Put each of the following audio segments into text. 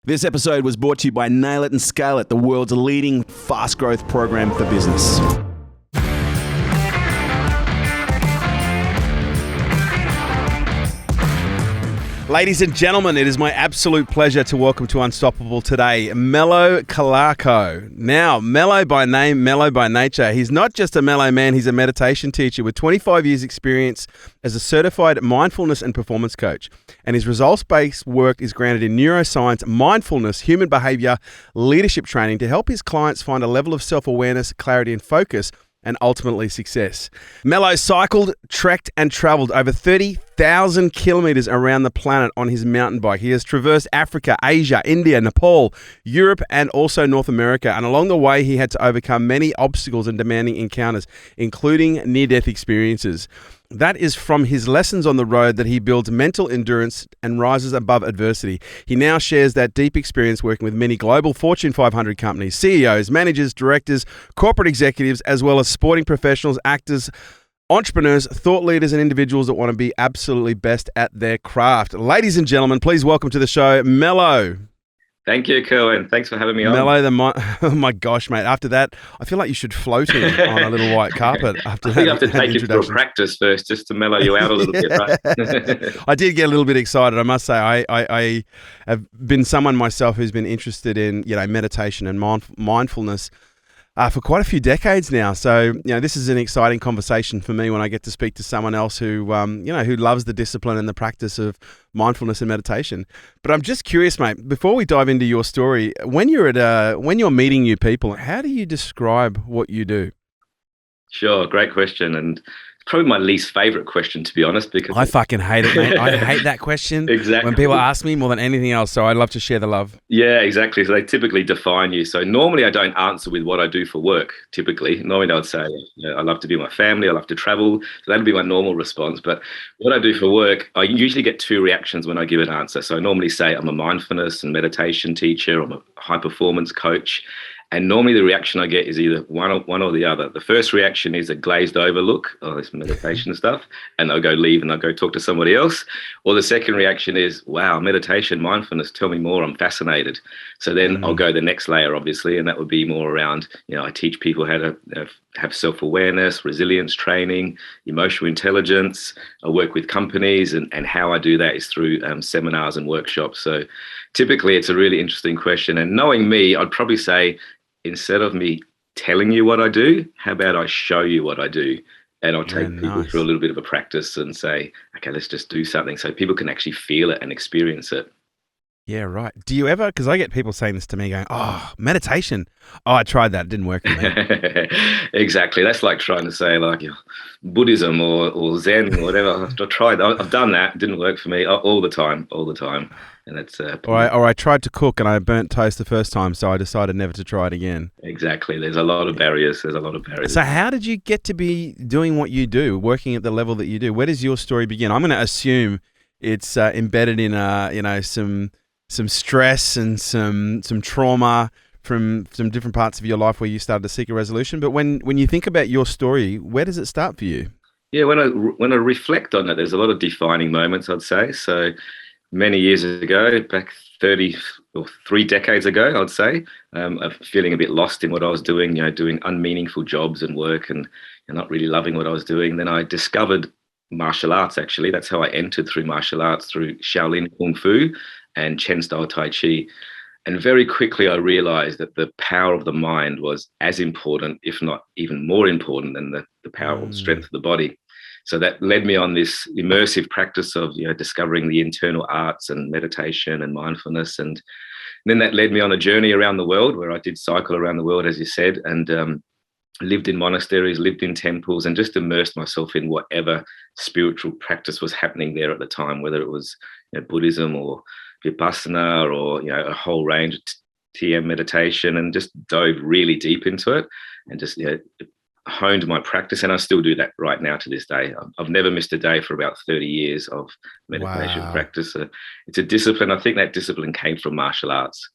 This episode was brought to you by Nail It and Scale It, the world's leading fast growth program for business. Ladies and gentlemen, it is my absolute pleasure to welcome to Unstoppable today, Melo Calarco. Now, Melo by name, Melo by nature. He's not just a mellow man, he's a meditation teacher with 25 years experience as a certified mindfulness and performance coach. And his results-based work is grounded in neuroscience, mindfulness, human behavior, leadership training to help his clients find a level of self-awareness, clarity and focus and ultimately success. Melo cycled, trekked and traveled over 30,000 kilometers around the planet on his mountain bike. He has traversed Africa, Asia, India, Nepal, Europe and also North America. And along the way, he had to overcome many obstacles and demanding encounters, including near-death experiences. That is from his lessons on the road that he builds mental endurance and rises above adversity. He now shares that deep experience working with many global Fortune 500 companies, CEOs, managers, directors, corporate executives, as well as sporting professionals, actors, entrepreneurs, thought leaders, and individuals that want to be absolutely best at their craft. Ladies and gentlemen, please welcome to the show, Melo. Thank you, Kerwin. Thanks for having me on. Melo, oh my gosh, mate. After that, I feel like you should float in on a little white carpet. After I think I have to take you through a practice first just to mellow you out a little bit, right? I did get a little bit excited. I must say, I have been someone myself who's been interested in, meditation and mindfulness for quite a few decades now. So, this is an exciting conversation for me when I get to speak to someone else who, who loves the discipline and the practice of mindfulness and meditation. But I'm just curious, mate, before we dive into your story, when you're meeting new people, how do you describe what you do? Sure. Great question. And probably my least favorite question, to be honest, because I fucking hate it, mate. I hate that question. Exactly. When people ask me more than anything else. So I'd love to share the love. Yeah, exactly. So they typically define you. So normally I don't answer with what I do for work. Typically, normally I would say, I love to be with my family. I love to travel. So that'd be my normal response. But what I do for work, I usually get two reactions when I give an answer. So I normally say I'm a mindfulness and meditation teacher. I'm a high performance coach. And normally the reaction I get is either one or the other. The first reaction is a glazed over look, oh, this meditation stuff, and I'll go leave and I'll go talk to somebody else. Or the second reaction is, wow, meditation, mindfulness, tell me more, I'm fascinated. So then I'll go the next layer, obviously, and that would be more around, I teach people how to have self-awareness, resilience training, emotional intelligence. I work with companies and how I do that is through seminars and workshops. So typically it's a really interesting question. And knowing me, I'd probably say, instead of me telling you what I do, how about I show you what I do? And I'll take people through a little bit of a practice and say, okay, let's just do something so people can actually feel it and experience it. Yeah, right. Do you ever, because I get people saying this to me going, oh, meditation. Oh, I tried that. It didn't work for me. Exactly. That's like trying to say like Buddhism or Zen or whatever. I tried. I've done that. It didn't work for me all the time. And that's or I tried to cook and I burnt toast the first time, so I decided never to try it again. Exactly. There's a lot of barriers. So how did you get to be doing what you do, working at the level that you do? Where does your story begin? I'm going to assume it's embedded in some stress and some trauma from some different parts of your life where you started to seek a resolution. But when you think about your story, where does it start for you? Yeah, when I reflect on it, there's a lot of defining moments, I'd say. So many years ago, back 30 or 3 decades ago, I'd say, of feeling a bit lost in what I was doing, doing unmeaningful jobs and work and not really loving what I was doing. Then I discovered martial arts, actually. That's how I entered through martial arts, through Shaolin Kung Fu and Chen style Tai Chi. And very quickly I realized that the power of the mind was as important, if not even more important than the power or strength of the body. So that led me on this immersive practice of discovering the internal arts and meditation and mindfulness. And then that led me on a journey around the world where I did cycle around the world, as you said, and lived in monasteries, lived in temples, and just immersed myself in whatever spiritual practice was happening there at the time, whether it was Buddhism or Vipassana or a whole range of TM meditation, and just dove really deep into it and just honed my practice. And I still do that right now to this day. I've never missed a day for about 30 years of meditation practice. It's a discipline. I think that discipline came from martial arts.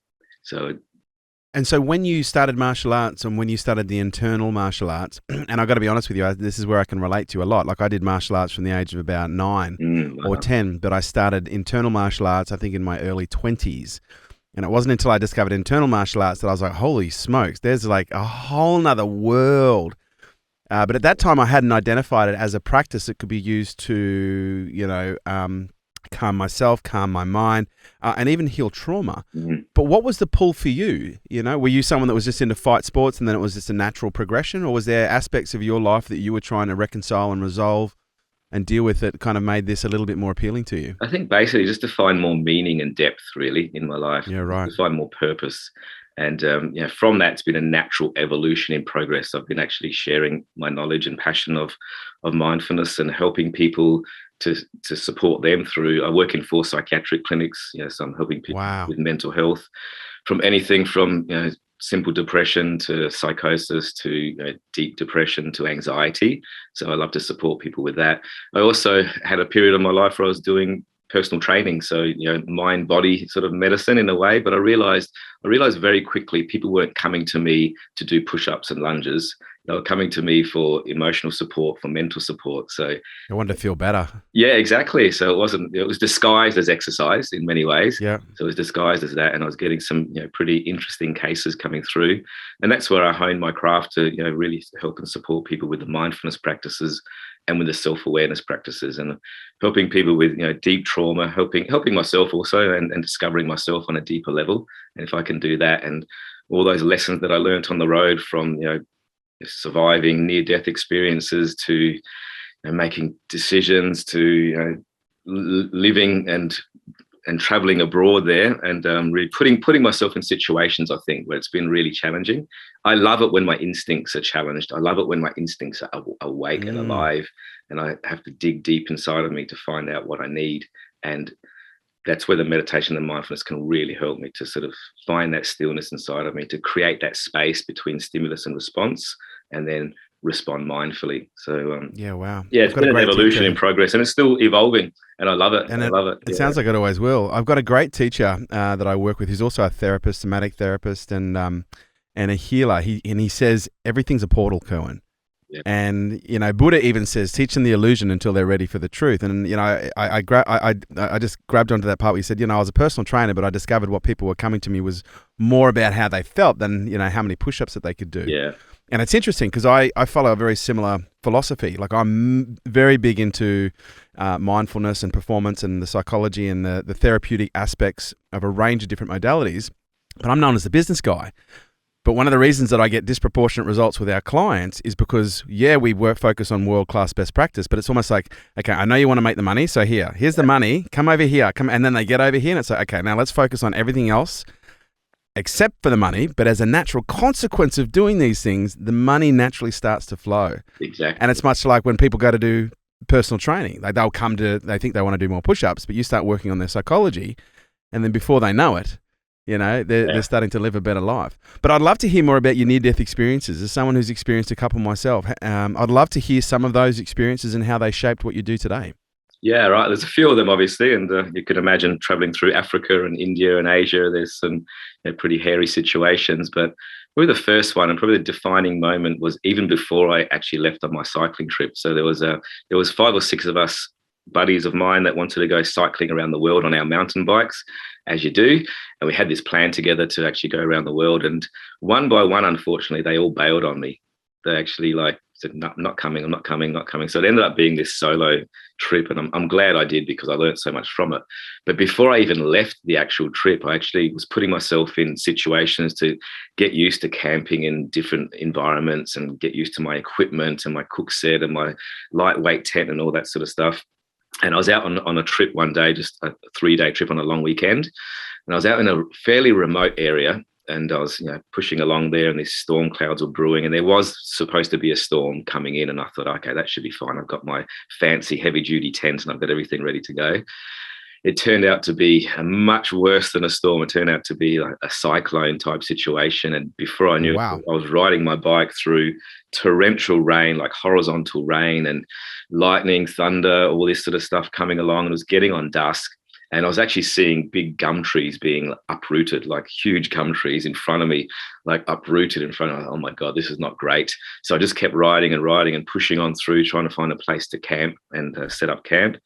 And so when you started martial arts and when you started the internal martial arts, and I've got to be honest with you, this is where I can relate to a lot. Like I did martial arts from the age of about 9 or 10, but I started internal martial arts, I think in my early 20s. And it wasn't until I discovered internal martial arts that I was like, holy smokes, there's like a whole nother world. But at that time, I hadn't identified it as a practice that could be used to, calm myself, calm my mind, and even heal trauma. Mhm. But what was the pull for you? Were you someone that was just into fight sports and then it was just a natural progression? Or was there aspects of your life that you were trying to reconcile and resolve and deal with that kind of made this a little bit more appealing to you? I think basically just to find more meaning and depth really in my life. Yeah, right. To find more purpose. And from that, it's been a natural evolution in progress. I've been actually sharing my knowledge and passion of mindfulness and helping people to support them through. I work in 4 psychiatric clinics, so I'm helping people with mental health, from anything from simple depression to psychosis to deep depression to anxiety. So I love to support people with that. I also had a period of my life where I was doing personal training, so mind body sort of medicine in a way, but I realized very quickly people weren't coming to me to do push-ups and lunges. They were coming to me for emotional support, for mental support. So I wanted to feel better. Yeah, exactly. So it was disguised as exercise in many ways. Yeah. So it was disguised as that, and I was getting some pretty interesting cases coming through, and that's where I honed my craft to really help and support people with the mindfulness practices and with the self-awareness practices, and helping people with deep trauma, helping myself also, and discovering myself on a deeper level. And if I can do that, and all those lessons that I learned on the road, from surviving near-death experiences to making decisions to living and traveling abroad there, and really putting myself in situations, I think, where it's been really challenging. I love it when my instincts are challenged. I love it when my instincts are awake and alive, and I have to dig deep inside of me to find out what I need. And that's where the meditation and mindfulness can really help me to sort of find that stillness inside of me, to create that space between stimulus and response, and then respond mindfully. So wow. It's been an evolution in progress, and it's still evolving, and I love it. And I love it. It sounds like it always will. I've got a great teacher that I work with who's also a therapist, somatic therapist, and a healer. He says everything's a portal, Kerwin. Yeah. And Buddha even says, teach them the illusion until they're ready for the truth. And I just grabbed onto that part where he said, I was a personal trainer, but I discovered what people were coming to me was more about how they felt than how many push-ups that they could do. Yeah. And it's interesting because I follow a very similar philosophy. Like, I'm very big into mindfulness and performance and the psychology and the therapeutic aspects of a range of different modalities, but I'm known as the business guy. But one of the reasons that I get disproportionate results with our clients is because, we focus on world-class best practice, but it's almost like, okay, I know you want to make the money, so here's the money, come over here, and then they get over here, and it's like, okay, now let's focus on everything else except for the money. But as a natural consequence of doing these things, the money naturally starts to flow. Exactly. And it's much like when people go to do personal training. Like, they think they want to do more push-ups, but you start working on their psychology, and then before they know it, they're starting to live a better life. But I'd love to hear more about your near-death experiences. As someone who's experienced a couple myself, I'd love to hear some of those experiences and how they shaped what you do today. Yeah, right. There's a few of them, obviously, and you can imagine traveling through Africa and India and Asia. There's some pretty hairy situations, but probably the first one and probably the defining moment was even before I actually left on my cycling trip. So there was 5 or 6 of us buddies of mine that wanted to go cycling around the world on our mountain bikes, as you do. And we had this plan together to actually go around the world. And one by one, unfortunately, they all bailed on me. They actually said, no, I'm not coming. So it ended up being this solo trip. And I'm glad I did, because I learned so much from it. But before I even left the actual trip, I actually was putting myself in situations to get used to camping in different environments and get used to my equipment and my cook set and my lightweight tent and all that sort of stuff. And I was out on a trip one day, just a 3-day trip on a long weekend. And I was out in a fairly remote area, and I was pushing along there, and these storm clouds were brewing, and there was supposed to be a storm coming in. And I thought, okay, that should be fine. I've got my fancy heavy duty tent and I've got everything ready to go. It turned out to be much worse than a storm. It turned out to be like a cyclone type situation. And before I knew it, I was riding my bike through torrential rain, like horizontal rain and lightning, thunder, all this sort of stuff coming along. And it was getting on dusk. And I was actually seeing big gum trees being uprooted, like huge gum trees in front of me, like uprooted in front of me. Oh my God, this is not great. So I just kept riding and pushing on through, trying to find a place to camp and set up camp.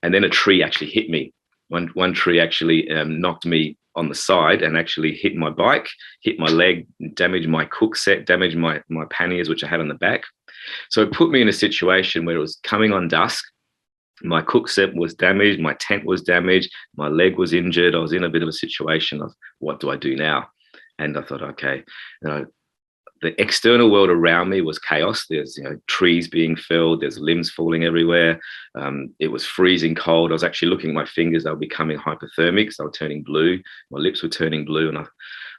And then a tree actually hit me. One tree actually knocked me on the side and actually hit my bike, hit my leg, damage my cook set, damage my panniers, which I had on the back. So it put me in a situation where it was coming on dusk. My cook set was damaged, my tent was damaged, my leg was injured. I was in a bit of a situation of what do I do now? And I thought, okay, the external world around me was chaos. There's trees being felled, there's limbs falling everywhere. It was freezing cold. I was actually looking at my fingers, they were becoming hypothermic, so they were turning blue. My lips were turning blue, and I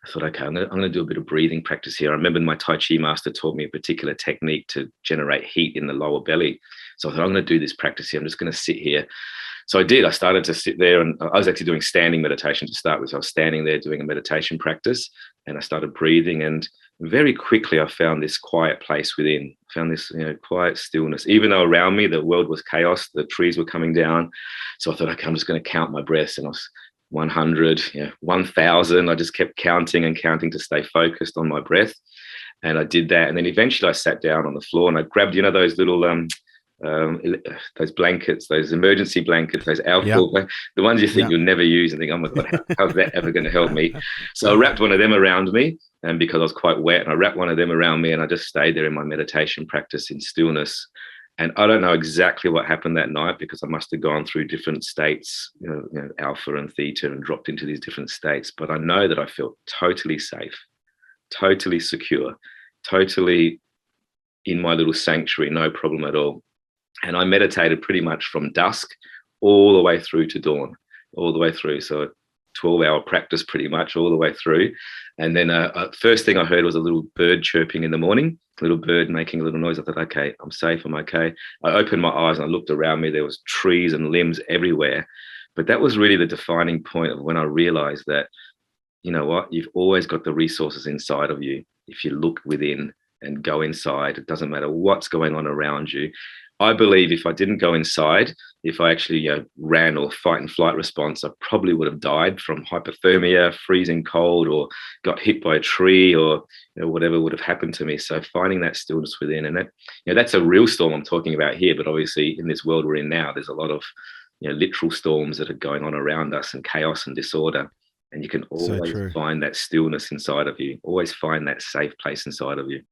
thought, okay, I'm going to do a bit of breathing practice here. I remember my Tai Chi master taught me a particular technique to generate heat in the lower belly. So I thought, I'm going to do this practice here. I'm just going to sit here. So I did. I started to sit there, and I was actually doing standing meditation to start with. So I was standing there doing a meditation practice, and I started breathing, and very quickly I found this quiet place within. I found this quiet stillness. Even though around me the world was chaos, the trees were coming down. So I thought, okay, I'm just going to count my breaths, and I was 100, 1,000. I just kept counting and counting to stay focused on my breath, and I did that. And then eventually I sat down on the floor, and I grabbed those little those blankets, those emergency blankets, those alcohol, the ones you think you'll never use, and think, oh my God, how's that ever going to help me? So I wrapped one of them around me, and because I was quite wet, and I wrapped one of them around me, and I just stayed there in my meditation practice in stillness. And I don't know exactly what happened that night, because I must have gone through different states, alpha and theta, and dropped into these different states. But I know that I felt totally safe, totally secure, totally in my little sanctuary, no problem at all. And I meditated pretty much from dusk all the way through to dawn, all the way through. So a 12-hour practice pretty much all the way through. And then first thing I heard was a little bird chirping in the morning, a little bird making a little noise. I thought, okay, I'm safe, I'm okay. I opened my eyes and I looked around me. There was trees and limbs everywhere. But that was really the defining point of when I realized that, you know what, you've always got the resources inside of you. If you look within and go inside, it doesn't matter what's going on around you. I believe if I didn't go inside, if I actually ran or fight and flight response, I probably would have died from hypothermia, freezing cold, or got hit by a tree, or whatever would have happened to me. So finding that stillness within, and that that's a real storm I'm talking about here. But obviously in this world we're in now, there's a lot of literal storms that are going on around us, and chaos and disorder. And you can always find that stillness inside of you. Always find that safe place inside of you.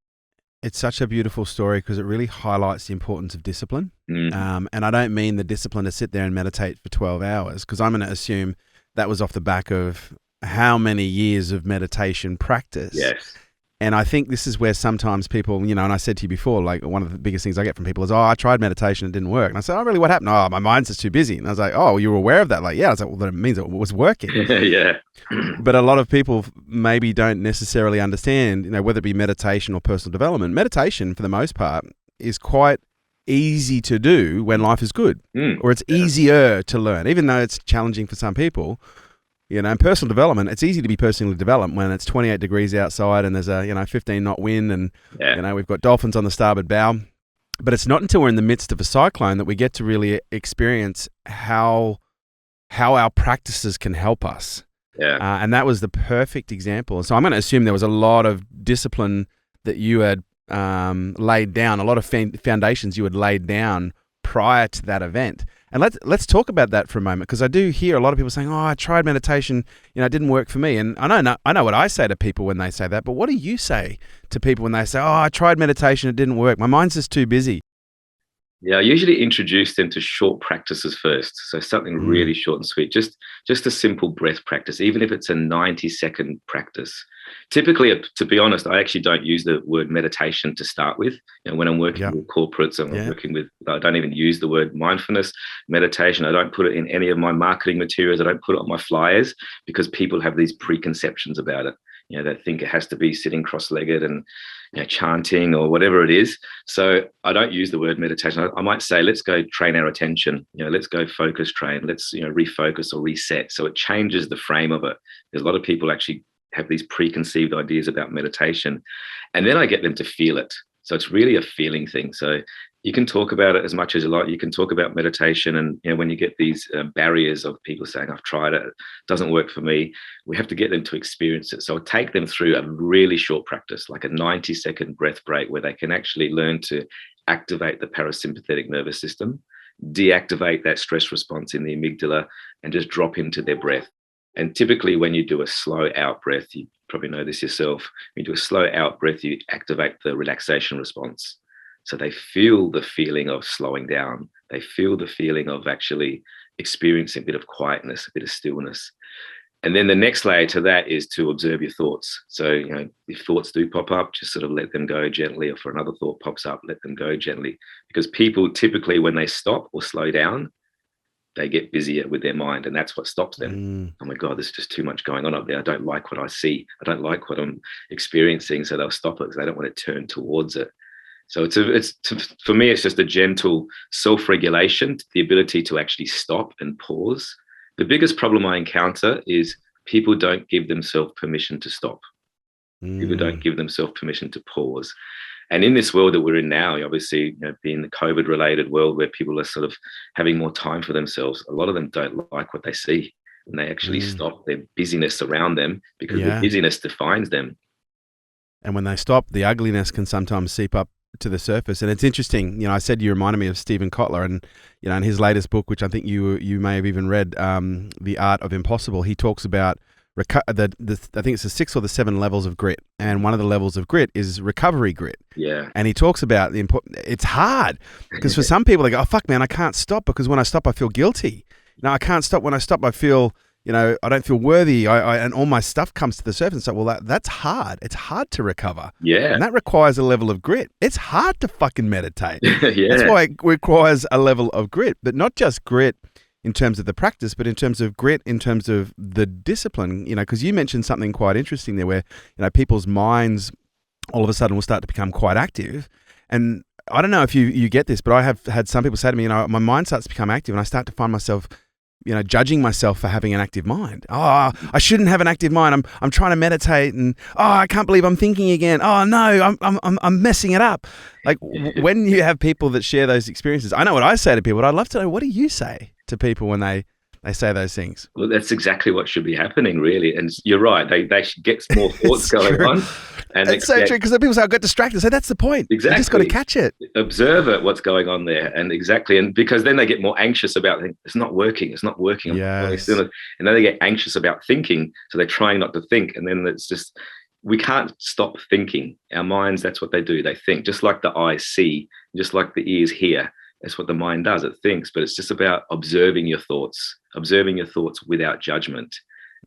It's such a beautiful story because it really highlights the importance of discipline. And I don't mean the discipline to sit there and meditate for 12 hours, because I'm going to assume that was off the back of how many years of meditation practice. Yes. And I think this is where sometimes people, and I said to you before, like one of the biggest things I get from people is, I tried meditation, it didn't work. And I said, oh, really, what happened? Oh, my mind's just too busy. And I was like, oh, you were aware of that? Like, yeah. I was like, well, that means it was working. Yeah. But a lot of people maybe don't necessarily understand, whether it be meditation or personal development. Meditation, for the most part, is quite easy to do when life is good, or it's easier to learn, even though it's challenging for some people. In personal development, it's easy to be personally developed when it's 28 degrees outside and there's a 15 knot wind, and we've got dolphins on the starboard bow. But it's not until we're in the midst of a cyclone that we get to really experience how our practices can help us. Yeah. And that was the perfect example. So I'm going to assume there was a lot of discipline that you had laid down, a lot of foundations you had laid down prior to that event. And let's talk about that for a moment, because I do hear a lot of people saying, "Oh, I tried meditation, it didn't work for me." And I know what I say to people when they say that, but what do you say to people when they say, "Oh, I tried meditation, it didn't work. My mind's just too busy"? Yeah, I usually introduce them to short practices first. So something really short and sweet, just a simple breath practice, even if it's a 90-second practice. Typically, to be honest, I actually don't use the word meditation to start with. When I'm working with corporates and I'm working with, I don't even use the word mindfulness, meditation. I don't put it in any of my marketing materials. I don't put it on my flyers, because people have these preconceptions about it. They think it has to be sitting cross-legged and chanting or whatever it is. So I don't use the word meditation. I might say, let's go train our attention. Let's go focus train. Let's refocus or reset. So it changes the frame of it. There's a lot of people actually have these preconceived ideas about meditation, and then I get them to feel it. So it's really a feeling thing. So you can talk about it as much as you like. You can talk about meditation, and when you get these barriers of people saying, "I've tried it, it doesn't work for me," we have to get them to experience it. So I'll take them through a really short practice, like a 90-second breath break, where they can actually learn to activate the parasympathetic nervous system, deactivate that stress response in the amygdala, and just drop into their breath. And typically when you do a slow out breath, you probably know this yourself, when you do a slow out breath, you activate the relaxation response. So they feel the feeling of slowing down. They feel the feeling of actually experiencing a bit of quietness, a bit of stillness. And then the next layer to that is to observe your thoughts. So, if thoughts do pop up, just sort of let them go gently. Or if another thought pops up, let them go gently. Because people typically, when they stop or slow down, they get busier with their mind, and that's what stops them. Oh my God, there's just too much going on up there. I don't like what I see. I don't like what I'm experiencing. So they'll stop it because they don't want to turn towards it. So for me, it's just a gentle self-regulation, the ability to actually stop and pause. The biggest problem I encounter is people don't give themselves permission to stop. People don't give themselves permission to pause. And in this world that we're in now, obviously, being the COVID-related world where people are sort of having more time for themselves, a lot of them don't like what they see when they actually stop their busyness around them, because the busyness defines them. And when they stop, the ugliness can sometimes seep up to the surface. And it's interesting, I said you reminded me of Stephen Kotler, and in his latest book, which I think you may have even read, The Art of Impossible, he talks about I think it's the 6 or the 7 levels of grit, and one of the levels of grit is recovery grit. Yeah. And he talks about it's hard because for some people they go, oh fuck man, I can't stop because when I stop I feel guilty. I can't stop. When I stop I feel I don't feel worthy. And all my stuff comes to the surface and so, well, that's hard. It's hard to recover. Yeah. And that requires a level of grit. It's hard to fucking meditate. Yeah. That's why it requires a level of grit, but not just grit in terms of the practice, but in terms of grit, in terms of the discipline, because you mentioned something quite interesting there where, people's minds all of a sudden will start to become quite active. And I don't know if you get this, but I have had some people say to me, my mind starts to become active and I start to find myself judging myself for having an active mind. Oh, I shouldn't have an active mind. I'm trying to meditate, and I can't believe I'm thinking again. Oh no, I'm messing it up. Like when you have people that share those experiences, I know what I say to people, but I'd love to know, what do you say to people when they say those things? Well, that's exactly what should be happening, really. And you're right. They should get more thoughts going on. And it's so true, because the people say, I got distracted. So that's the point. Exactly. You just got to catch it. Observe it, what's going on there. And exactly. And because then they get more anxious about it. It's not working. Yes. And then they get anxious about thinking. So they're trying not to think. And then it's just, we can't stop thinking. Our minds, that's what they do. They think, just like the eyes see, just like the ears hear. That's what the mind does. It thinks, but it's just about observing your thoughts without judgment.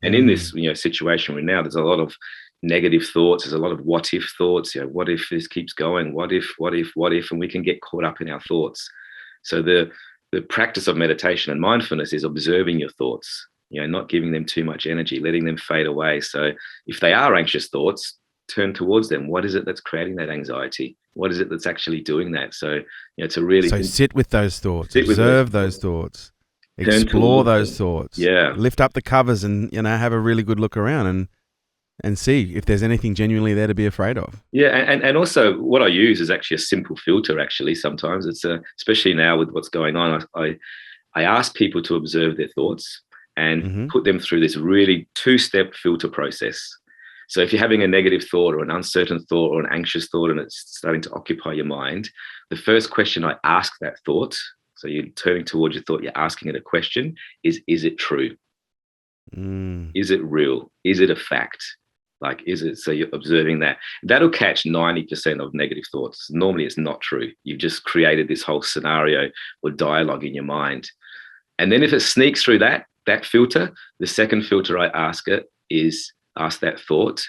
And in this, situation right now, there's a lot of negative thoughts. There's a lot of what if thoughts. What if this keeps going? What if? And we can get caught up in our thoughts. So the practice of meditation and mindfulness is observing your thoughts, not giving them too much energy, letting them fade away. So if they are anxious thoughts, turn towards them. What is it that's creating that anxiety? What is it that's actually doing that? So, to really... So sit with those thoughts, observe those thoughts, explore those thoughts. Yeah. Lift up the covers and, have a really good look around and see if there's anything genuinely there to be afraid of. Yeah. And also what I use is actually a simple filter, actually. Sometimes it's especially now with what's going on, I ask people to observe their thoughts and put them through this really 2-step filter process. So if you're having a negative thought or an uncertain thought or an anxious thought and it's starting to occupy your mind, the first question I ask that thought, so you're turning towards your thought, you're asking it a question, is it true? Is it real? Is it a fact? Is it? So you're observing that. That'll catch 90% of negative thoughts. Normally it's not true. You've just created this whole scenario or dialogue in your mind. And then if it sneaks through that filter, the second filter I ask that thought,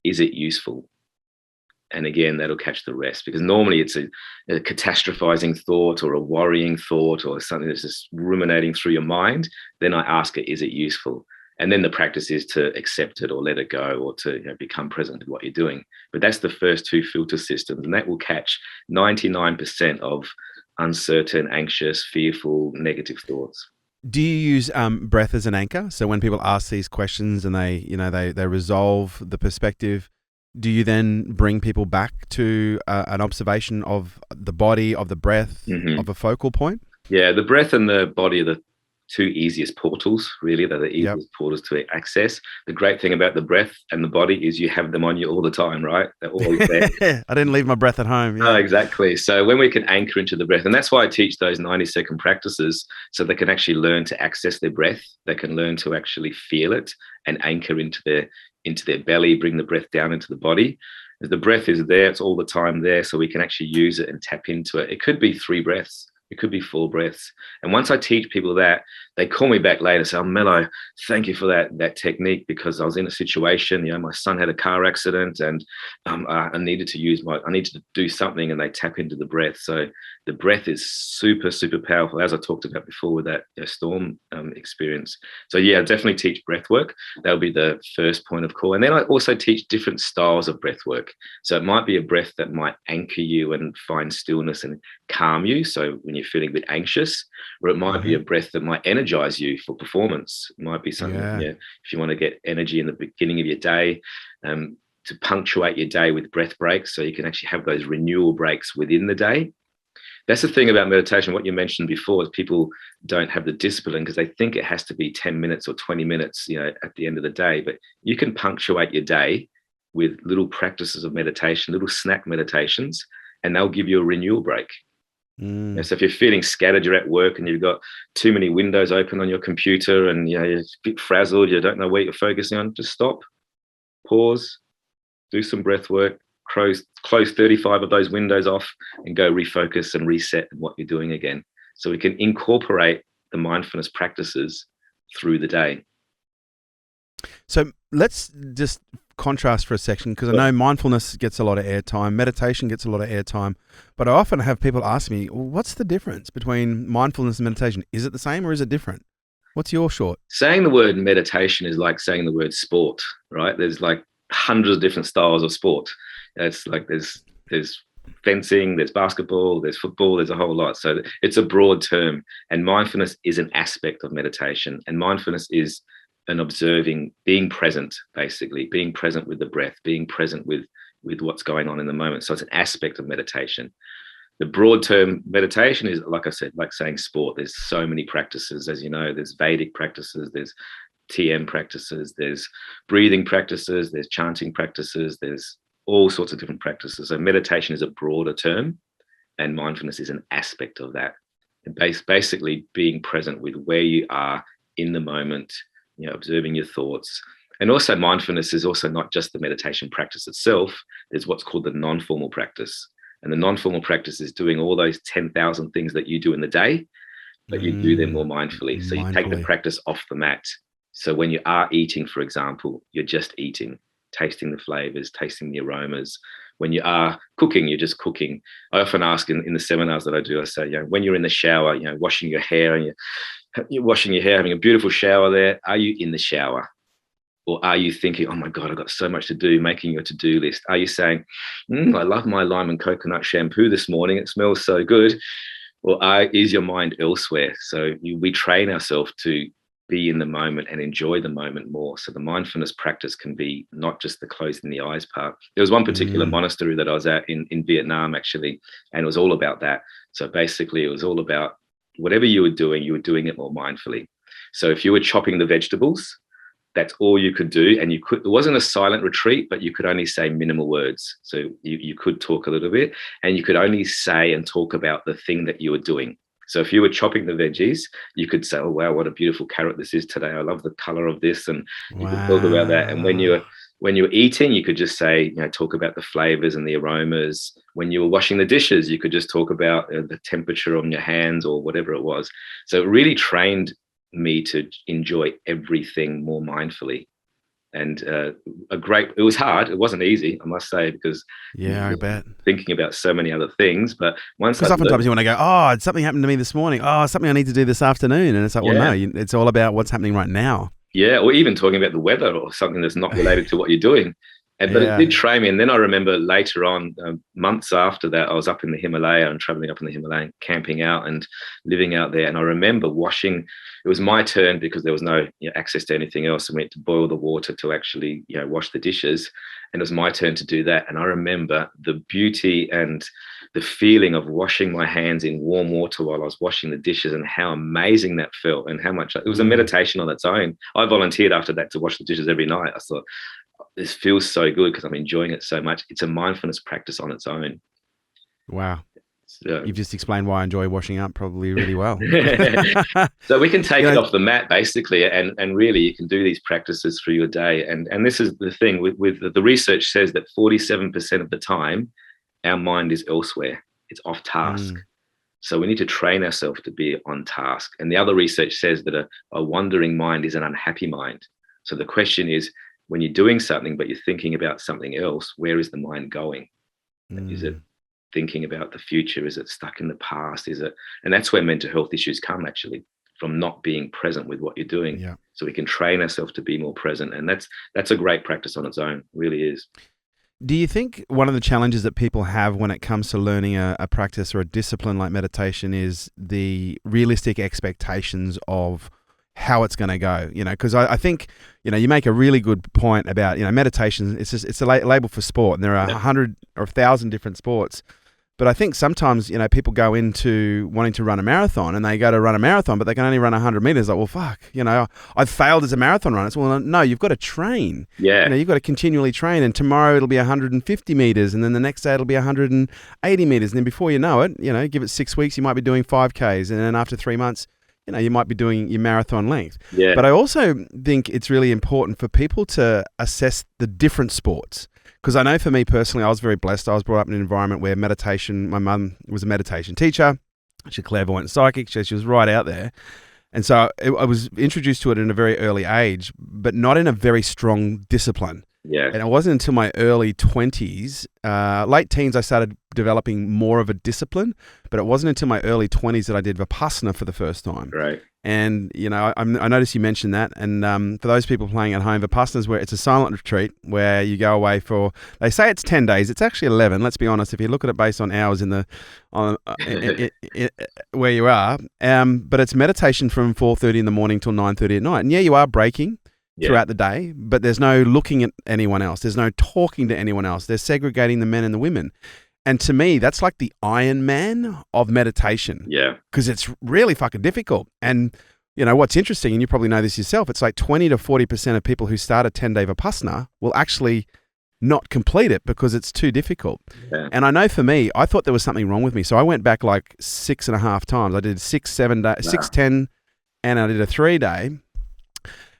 is it useful? And again, that'll catch the rest, because normally it's a catastrophizing thought or a worrying thought or something that's just ruminating through your mind. Then I ask it, is it useful? And then the practice is to accept it or let it go, or to become present with what you're doing. But that's the first 2 filter systems, and that will catch 99% of uncertain, anxious, fearful, negative thoughts. Do you use breath as an anchor? So when people ask these questions and they resolve the perspective, do you then bring people back to an observation of the body, of the breath, of a focal point? Yeah, the breath and the body are two easiest portals, really. They're the easiest portals to access. The great thing about the breath and the body is you have them on you all the time, right? They're always there. I didn't leave my breath at home. Yeah. Oh, exactly. So when we can anchor into the breath, and that's why I teach those 90-second practices, so they can actually learn to access their breath. They can learn to actually feel it and anchor into their belly, bring the breath down into the body. As the breath is there, it's all the time there, so we can actually use it and tap into it. It could be 3 breaths. It could be 4 breaths. And once I teach people that, they call me back later and say, "Oh, Melo, thank you for that technique, because I was in a situation, my son had a car accident, and I needed to do something," and they tap into the breath. So the breath is super, super powerful, as I talked about before with that storm experience. So yeah, I definitely teach breath work. That'll be the first point of call. And then I also teach different styles of breath work. So it might be a breath that might anchor you and find stillness and calm you, so when you're feeling a bit anxious, or it might be a breath that might energize you for performance. It might be something, if you want to get energy in the beginning of your day, to punctuate your day with breath breaks, so you can actually have those renewal breaks within the day. That's the thing about meditation. What you mentioned before is people don't have the discipline because they think it has to be 10 minutes or 20 minutes, at the end of the day. But you can punctuate your day with little practices of meditation, little snack meditations, and they'll give you a renewal break. So if you're feeling scattered, you're at work and you've got too many windows open on your computer, and you're a bit frazzled, you don't know what you're focusing on, just stop, pause, do some breath work, close 35 of those windows off, and go refocus and reset what you're doing again. So we can incorporate the mindfulness practices through the day. So let's just contrast for a section, because I know mindfulness gets a lot of airtime, meditation gets a lot of airtime, but I often have people ask me, well, what's the difference between mindfulness and meditation? Is it the same or is it different? What's your short? Saying the word meditation is like saying the word sport, right? There's like hundreds of different styles of sport. It's like there's fencing, there's basketball, there's football, there's a whole lot. So it's a broad term, and mindfulness is an aspect of meditation, and mindfulness is an observing, being present, basically being present with the breath, being present with what's going on in the moment. So it's an aspect of meditation. The broad term meditation is, like I said, like saying sport. There's so many practices, as you know. There's Vedic practices, there's TM practices, there's breathing practices, there's chanting practices, there's all sorts of different practices. So meditation is a broader term, and mindfulness is an aspect of that. And basically being present with where you are in the moment, observing your thoughts. And also mindfulness is also not just the meditation practice itself. There's what's called the non-formal practice. And the non-formal practice is doing all those 10,000 things that you do in the day, but you do them more mindfully. So you take the practice off the mat. So when you are eating, for example, you're just eating, tasting the flavors, tasting the aromas. When you are cooking, you're just cooking. I often ask in the seminars that I do, I say, when you're in the shower, washing your hair, and you're washing your hair, having a beautiful shower there, are you in the shower? Or are you thinking, oh my God, I've got so much to do, making your to-do list? Are you saying, I love my lime and coconut shampoo this morning, it smells so good? Or is your mind elsewhere? So we train ourselves to be in the moment and enjoy the moment more. So the mindfulness practice can be not just the closing the eyes part. There was one particular monastery that I was at in Vietnam, actually, and it was all about that. So basically it was all about whatever you were doing it more mindfully. So if you were chopping the vegetables, that's all you could do. And it wasn't a silent retreat, but you could only say minimal words. So you could talk a little bit, and you could only say and talk about the thing that you were doing. So if you were chopping the veggies, you could say, oh, wow, what a beautiful carrot this is today. I love the color of this. And you could talk about that. And when you were eating, you could just say, talk about the flavors and the aromas. When you were washing the dishes, you could just talk about the temperature on your hands or whatever it was. So it really trained me to enjoy everything more mindfully. And it was hard. It wasn't easy, I must say, because I bet thinking about so many other things. But because oftentimes you want to go, oh, something happened to me this morning. Oh, something I need to do this afternoon. And it's like, well, no, it's all about what's happening right now. Yeah, or even talking about the weather or something that's not related to what you're doing. But it did train me. And then I remember later on, months after that, I was up in the Himalaya and traveling up in the Himalaya, camping out and living out there. And I remember washing. It was my turn because there was no access to anything else. And we had to boil the water to actually wash the dishes. And it was my turn to do that. And I remember the beauty and the feeling of washing my hands in warm water while I was washing the dishes, and how amazing that felt, and how much it was a meditation on its own. I volunteered after that to wash the dishes every night. I thought, this feels so good because I'm enjoying it so much. It's a mindfulness practice on its own. Wow. You've just explained why I enjoy washing up probably really well. So we can take it off the mat basically, and really you can do these practices through your day. And this is the thing with the research says that 47% of the time our mind is elsewhere. It's off task. So we need to train ourselves to be on task. And the other research says that a wandering mind is an unhappy mind. So the question is, when you're doing something but you're thinking about something else, where is the mind going? Is it thinking about the future? Is it stuck in the past? And that's where mental health issues come, actually, from not being present with what you're doing. Yeah. So we can train ourselves to be more present. And that's a great practice on its own, really is. Do you think one of the challenges that people have when it comes to learning a practice or a discipline like meditation is the realistic expectations of how it's going to go? Because I think, you make a really good point about, meditation. It's a label for sport, and there are 100 or 1,000 different sports. But I think sometimes, people go into wanting to run a marathon, and they go to run a marathon, but they can only run 100 meters. Like, well, fuck, I've failed as a marathon runner. It's, well, no, you've got to train. Yeah. You've got to continually train. And tomorrow it'll be 150 meters, and then the next day it'll be 180 meters. And then before you know it, give it 6 weeks, you might be doing 5Ks. And then after 3 months, you might be doing your marathon length. Yeah. But I also think it's really important for people to assess the different sports. Because I know for me personally, I was very blessed. I was brought up in an environment where meditation, my mum was a meditation teacher. She's a clairvoyant psychic. She was right out there. And so I was introduced to it in a very early age, but not in a very strong discipline. Yeah. And it wasn't until my early 20s, late teens, I started developing more of a discipline, but it wasn't until my early 20s that I did Vipassana for the first time. Right. And, I noticed you mentioned that. And for those people playing at home, Vipassana is where it's a silent retreat where you go away for, they say it's 10 days. It's actually 11. Let's be honest. If you look at it based on hours where you are, but it's meditation from 4:30 in the morning till 9:30 at night. And you are breaking throughout the day, but there's no looking at anyone else. There's no talking to anyone else. They're segregating the men and the women. And to me, that's like the Iron Man of meditation. Yeah. Because it's really fucking difficult. And, what's interesting, and you probably know this yourself, it's like 20 to 40% of people who start a 10-day Vipassana will actually not complete it because it's too difficult. Yeah. And I know for me, I thought there was something wrong with me. So I went back like 6.5 times. I did 6, 7 days, 6, 10, and I did a 3-day.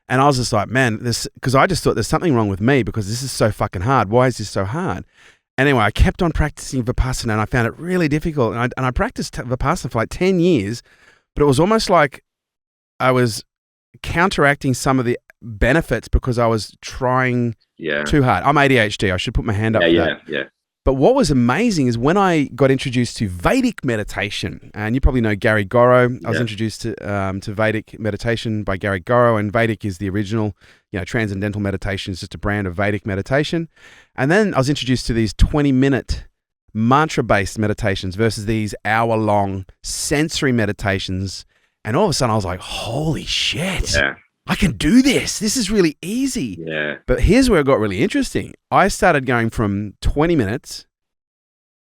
And I was just like, man, because I just thought there's something wrong with me because this is so fucking hard. Why is this so hard? Anyway, I kept on practicing Vipassana, and I found it really difficult. And I practiced Vipassana for like 10 years, but it was almost like I was counteracting some of the benefits because I was trying too hard. I'm ADHD. I should put my hand up for that. Yeah. But what was amazing is when I got introduced to Vedic meditation, and you probably know Gary Goro. I was introduced to Vedic meditation by Gary Goro, and Vedic is the original, transcendental meditation. It's just a brand of Vedic meditation. And then I was introduced to these 20-minute mantra-based meditations versus these hour-long sensory meditations. And all of a sudden I was like, holy shit. Yeah. I can do this. This is really easy. Yeah. But here's where it got really interesting. I started going from 20 minutes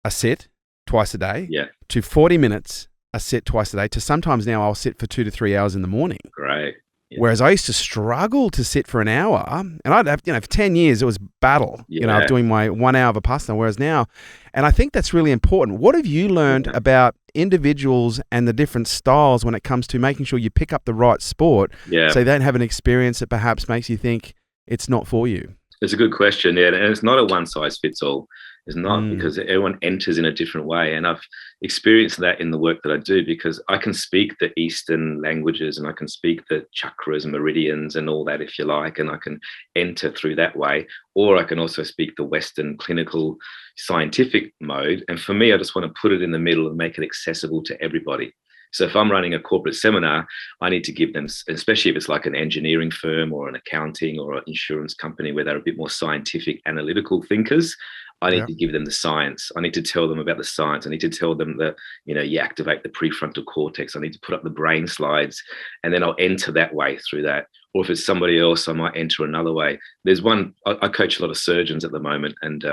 a sit twice a day to 40 minutes a sit twice a day to sometimes now I'll sit for 2 to 3 hours in the morning. Great. Yeah. Whereas I used to struggle to sit for an hour, and I'd have, for 10 years it was battle, of doing my 1 hour Vipassana. Whereas now, and I think that's really important. What have you learned about individuals and the different styles when it comes to making sure you pick up the right sport so you don't have an experience that perhaps makes you think it's not for you? It's a good question, and it's not a one size fits all. It's not because everyone enters in a different way. And I've experienced that in the work that I do because I can speak the Eastern languages and I can speak the chakras and meridians and all that, if you like, and I can enter through that way. Or I can also speak the Western clinical scientific mode. And for me, I just want to put it in the middle and make it accessible to everybody. So if I'm running a corporate seminar, I need to give them, especially if it's like an engineering firm or an accounting or an insurance company where they're a bit more scientific, analytical thinkers, I need Yeah. to give them the science. I need to tell them about the science. I need to tell them that, you activate the prefrontal cortex. I need to put up the brain slides, and then I'll enter that way through that. Or if it's somebody else, I might enter another way. There's one, I coach a lot of surgeons at the moment, and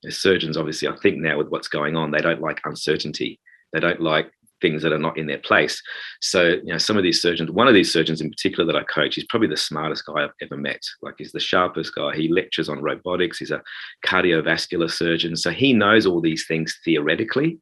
surgeons, obviously, I think now with what's going on, they don't like uncertainty. They don't like things that are not in their place. So, some of these surgeons, one of these surgeons in particular that I coach, he's probably the smartest guy I've ever met. Like, he's the sharpest guy. He lectures on robotics. He's a cardiovascular surgeon. So he knows all these things theoretically.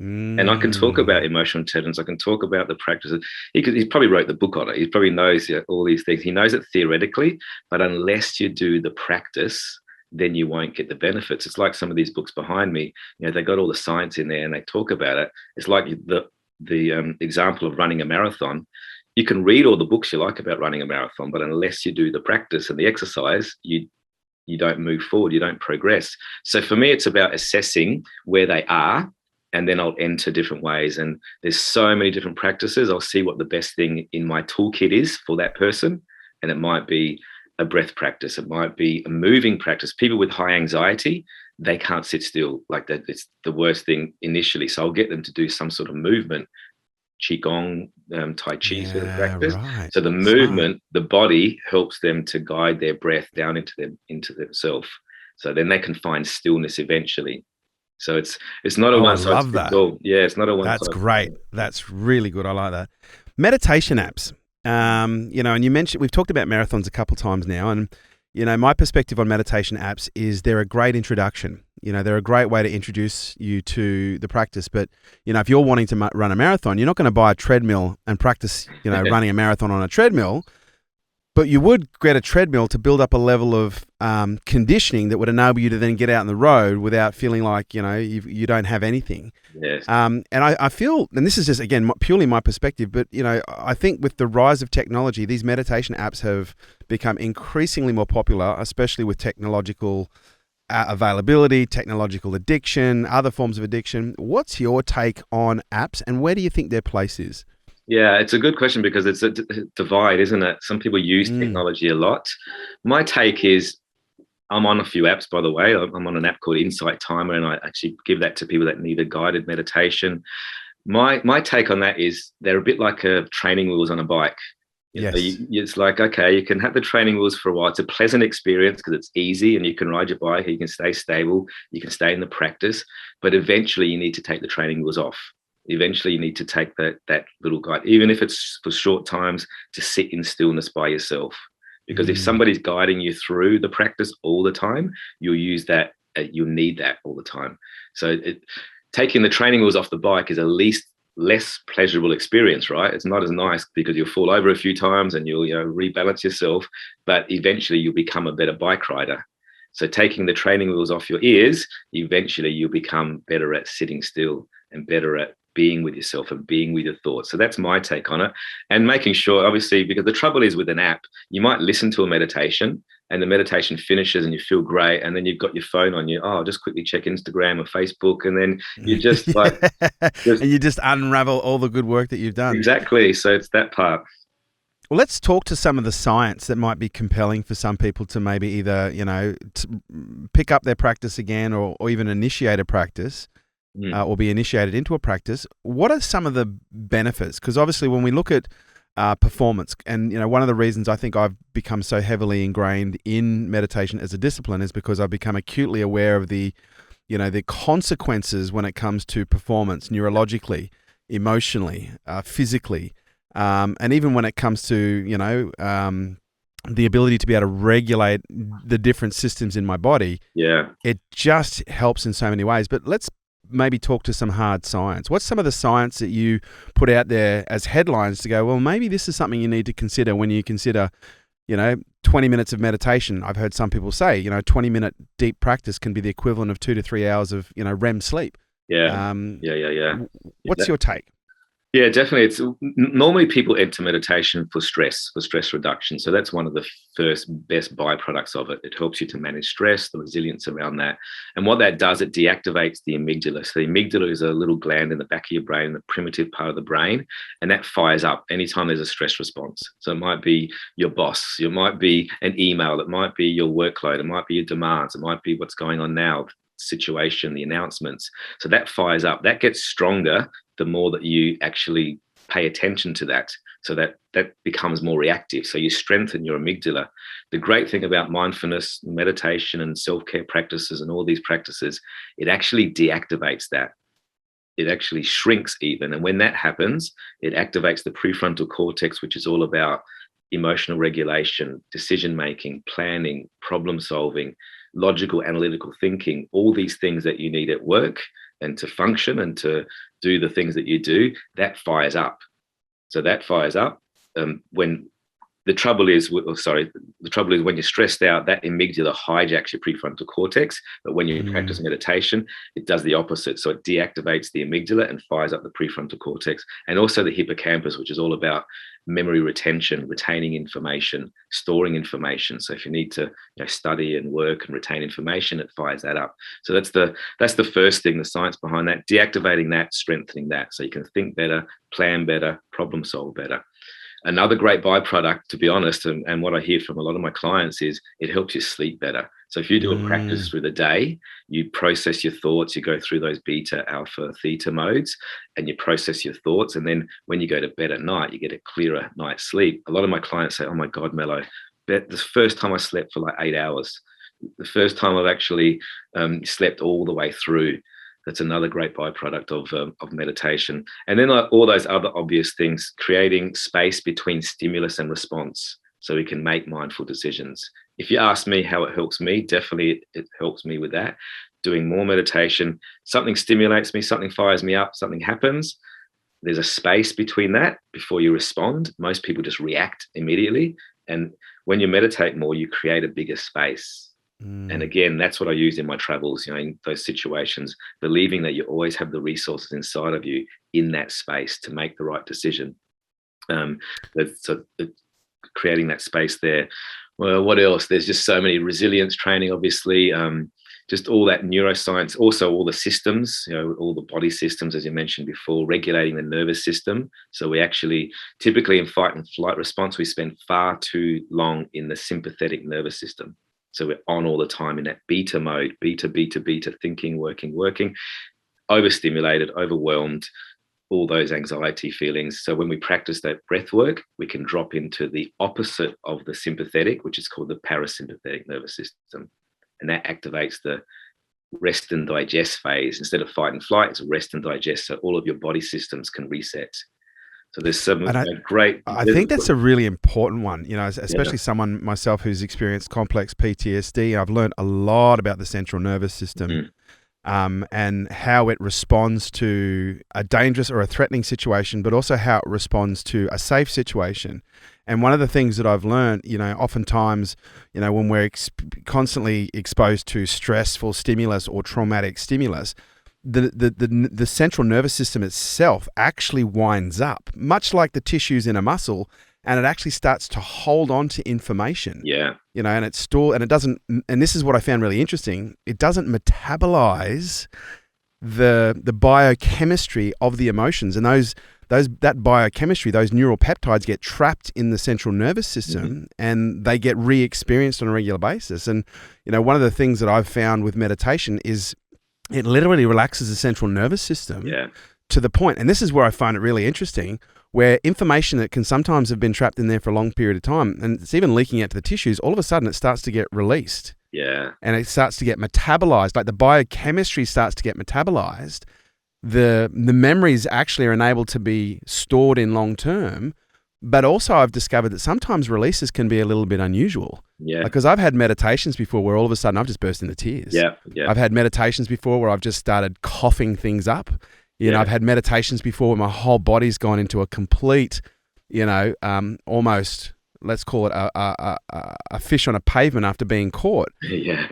And I can talk about emotional intelligence. I can talk about the practices. He probably wrote the book on it. He probably knows all these things. He knows it theoretically, but unless you do the practice, then you won't get the benefits. It's like some of these books behind me. They got all the science in there and they talk about it. It's like the example of running a marathon. You can read all the books you like about running a marathon, but unless you do the practice and the exercise, you don't move forward. You don't progress. So for me, it's about assessing where they are, and then I'll enter different ways. And there's so many different practices. I'll see what the best thing in my toolkit is for that person. And it might be a breath practice. It might be a moving practice. People with high anxiety, they can't sit still like that. It's the worst thing initially. So I'll get them to do some sort of movement, qigong, tai chi sort of practice. Right. So the movement, the body helps them to guide their breath down into themselves. So then they can find stillness eventually. So it's not a one size fits all. Yeah, it's not a one size. That's great. That's really good. I like that. Meditation apps. And you mentioned, we've talked about marathons a couple times now, and my perspective on meditation apps is they're a great introduction. They're a great way to introduce you to the practice. But if you're wanting to run a marathon, you're not going to buy a treadmill and practice running a marathon on a treadmill. But you would get a treadmill to build up a level of conditioning that would enable you to then get out on the road without feeling like, you don't have anything. Yes. And I feel, and this is just, again, purely my perspective, but, I think with the rise of technology, these meditation apps have become increasingly more popular, especially with technological availability, technological addiction, other forms of addiction. What's your take on apps, and where do you think their place is? Yeah, it's a good question because it's a divide, isn't it? Some people use technology a lot. My take is, I'm on a few apps, by the way. I'm on an app called Insight Timer, and I actually give that to people that need a guided meditation. My take on that is they're a bit like training wheels on a bike. Yes. It's like, okay, you can have the training wheels for a while. It's a pleasant experience because it's easy and you can ride your bike, you can stay stable, you can stay in the practice, but eventually you need to take the training wheels off. Eventually you need to take that little guide, even if it's for short times, to sit in stillness by yourself. Because if somebody's guiding you through the practice all the time, you'll use that, you'll need that all the time. So taking the training wheels off the bike is at least less pleasurable experience, right? It's not as nice because you'll fall over a few times and you'll rebalance yourself, but eventually you'll become a better bike rider. So taking the training wheels off your ears, eventually you'll become better at sitting still and better at being with yourself and being with your thoughts. So that's my take on it. And making sure, obviously, because the trouble is with an app, you might listen to a meditation and the meditation finishes and you feel great. And then you've got your phone on you. Oh, just quickly check Instagram or Facebook. And then you just and you just unravel all the good work that you've done. Exactly. So it's that part. Well, let's talk to some of the science that might be compelling for some people to maybe either, pick up their practice again or even initiate a practice. Or be initiated into a practice. What are some of the benefits? Because obviously when we look at performance, and one of the reasons I think I've become so heavily ingrained in meditation as a discipline is because I've become acutely aware of the consequences when it comes to performance, neurologically, emotionally, physically, and even when it comes to the ability to be able to regulate the different systems in my body. Yeah, it just helps in so many ways. But let's maybe talk to some hard science. What's some of the science that you put out there as headlines to go, well, maybe this is something you need to consider when you consider, 20 minutes of meditation. I've heard some people say, 20-minute deep practice can be the equivalent of 2 to 3 hours of, REM sleep. Yeah. What's your take? Yeah, definitely. It's normally people enter meditation for stress reduction. So that's one of the first best byproducts of it. It helps you to manage stress, the resilience around that. And what that does, it deactivates the amygdala. So the amygdala is a little gland in the back of your brain, the primitive part of the brain, and that fires up anytime there's a stress response. So it might be your boss, it might be an email, it might be your workload, it might be your demands, it might be what's going on now, situation, the announcements. So that fires up, that gets stronger the more that you actually pay attention to that. So that becomes more reactive. So you strengthen your amygdala. The great thing about mindfulness, meditation, and self-care practices and all these practices, it actually deactivates that. It actually shrinks even. And when that happens, it activates the prefrontal cortex, which is all about emotional regulation, decision-making, planning, problem solving, logical, analytical thinking, all these things that you need at work and to function and to do the things that you do, that fires up. So that fires up when the trouble is when you're stressed out, that amygdala hijacks your prefrontal cortex. But when you practice meditation, it does the opposite. So it deactivates the amygdala and fires up the prefrontal cortex, and also the hippocampus, which is all about memory retention, retaining information, storing information. So if you need to study and work and retain information, it fires that up. So that's the first thing, the science behind that, deactivating that, strengthening that, so you can think better, plan better, problem solve better. Another great byproduct, to be honest, and what I hear from a lot of my clients is it helps you sleep better. So if you do a practice through the day, you process your thoughts, you go through those beta, alpha, theta modes, and you process your thoughts. And then when you go to bed at night, you get a clearer night's sleep. A lot of my clients say, oh my God, Melo, the first time I slept for like 8 hours, the first time I've actually slept all the way through. That's another great byproduct of meditation. And then all those other obvious things, creating space between stimulus and response so we can make mindful decisions. If you ask me how it helps me, definitely it helps me with that. Doing more meditation, something stimulates me, something fires me up, something happens. There's a space between that before you respond. Most people just react immediately. And when you meditate more, you create a bigger space. And again, that's what I use in my travels, in those situations, believing that you always have the resources inside of you in that space to make the right decision. So creating that space there. Well, what else? There's just so many resilience training, obviously, just all that neuroscience, also all the systems, all the body systems, as you mentioned before, regulating the nervous system. So we actually, typically in fight and flight response, we spend far too long in the sympathetic nervous system. So we're on all the time in that beta mode, beta, thinking, working, overstimulated, overwhelmed, all those anxiety feelings. So when we practice that breath work, we can drop into the opposite of the sympathetic, which is called the parasympathetic nervous system. And that activates the rest and digest phase. Instead of fight and flight, it's rest and digest. So all of your body systems can reset. So there's some great. I think that's a really important one, especially someone myself who's experienced complex PTSD. I've learned a lot about the central nervous system and how it responds to a dangerous or a threatening situation, but also how it responds to a safe situation. And one of the things that I've learned, oftentimes, when we're constantly exposed to stressful stimulus or traumatic stimulus, the central nervous system itself actually winds up, much like the tissues in a muscle, and it actually starts to hold on to information. Yeah. And it's stored, and it doesn't, and this is what I found really interesting, it doesn't metabolize the biochemistry of the emotions. And that biochemistry, those neural peptides get trapped in the central nervous system and they get re-experienced on a regular basis. And, one of the things that I've found with meditation is it literally relaxes the central nervous system to the point, and this is where I find it really interesting, where information that can sometimes have been trapped in there for a long period of time, and it's even leaking out to the tissues, all of a sudden it starts to get released. Yeah. And it starts to get metabolized, like the biochemistry starts to get metabolized. The memories actually are enabled to be stored in long term, but also I've discovered that sometimes releases can be a little bit unusual. Yeah. Because I've had meditations before where all of a sudden I've just burst into tears. Yeah. I've had meditations before where I've just started coughing things up. I've had meditations before where my whole body's gone into a complete, almost, let's call it a fish on a pavement after being caught. Yeah.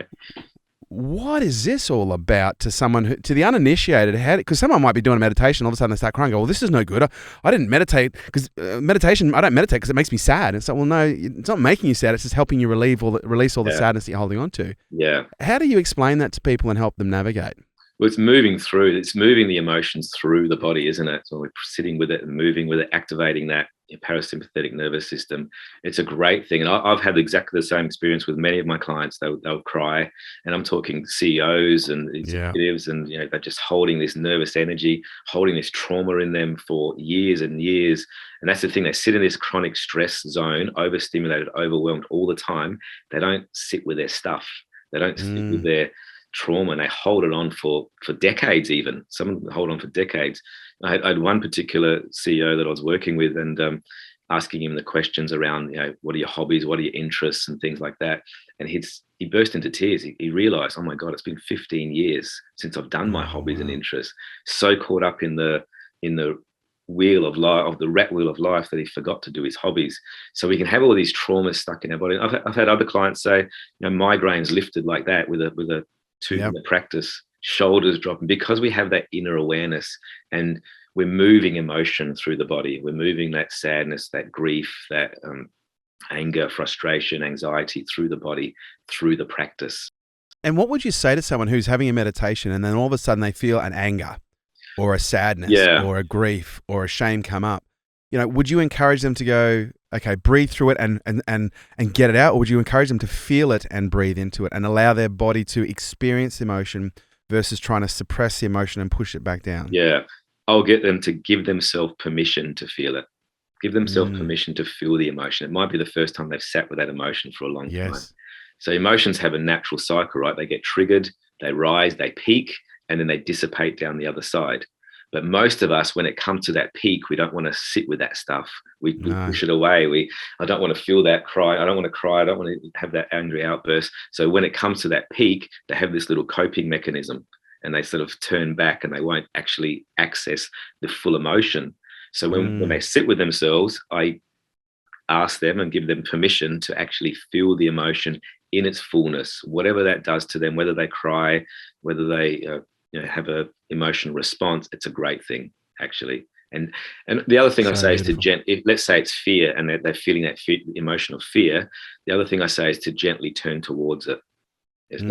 what is this all about to someone to the uninitiated? Because someone might be doing a meditation, all of a sudden they start crying, go, well, this is no good. I didn't meditate because meditation, I don't meditate because it makes me sad. And so, well, no, it's not making you sad. It's just helping you release all the sadness that you're holding on to. Yeah. How do you explain that to people and help them navigate? Well, it's moving the emotions through the body, isn't it? So we're sitting with it and moving with it, activating that parasympathetic nervous system. It's a great thing. And I've had exactly the same experience with many of my clients. They'll cry, and I'm talking CEOs and executives, and they're just holding this nervous energy, holding this trauma in them for years and years. And that's the thing. They sit in this chronic stress zone, overstimulated, overwhelmed all the time. They don't sit with their stuff. They don't sit with their trauma, and they hold it on for decades. Even some hold on for decades. I had one particular CEO that I was working with, and asking him the questions around, what are your hobbies, what are your interests, and things like that. And he burst into tears. He realized, oh my God, it's been 15 years since I've done my hobbies and interests. So caught up in the wheel of life, of the rat wheel of life, that he forgot to do his hobbies. So we can have all these traumas stuck in our body. I've had other clients say, migraines lifted like that with a 2-minute practice, shoulders dropping, because we have that inner awareness, and we're moving emotion through the body. We're moving that sadness, that grief, that anger, frustration, anxiety through the body, through the practice. And what would you say to someone who's having a meditation and then all of a sudden they feel an anger or a sadness or a grief or a shame come up? Would you encourage them to go, okay, breathe through it and get it out? Or would you encourage them to feel it and breathe into it and allow their body to experience the emotion versus trying to suppress the emotion and push it back down? Yeah. I'll get them to give themselves permission to feel it. Give themselves permission to feel the emotion. It might be the first time they've sat with that emotion for a long time. So emotions have a natural cycle, right? They get triggered, they rise, they peak, and then they dissipate down the other side. But most of us, when it comes to that peak, we don't want to sit with that stuff. We push it away. I don't want to feel that cry. I don't want to cry. I don't want to have that angry outburst. So when it comes to that peak, they have this little coping mechanism, and they sort of turn back and they won't actually access the full emotion. So when they sit with themselves, I ask them and give them permission to actually feel the emotion in its fullness, whatever that does to them, whether they cry, whether they have a emotional response. It's a great thing, actually. And the other thing I say is let's say it's fear, and they're feeling that emotion of fear. The other thing I say is to gently turn towards it. It's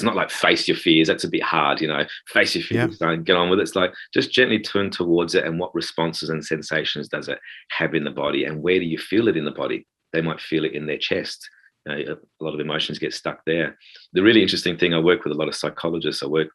not like face your fears. That's a bit hard, face your fears, get on with it. It's like just gently turn towards it, and what responses and sensations does it have in the body, and where do you feel it in the body? They might feel it in their chest. A lot of emotions get stuck there. The really interesting thing, I work with a lot of psychologists. I work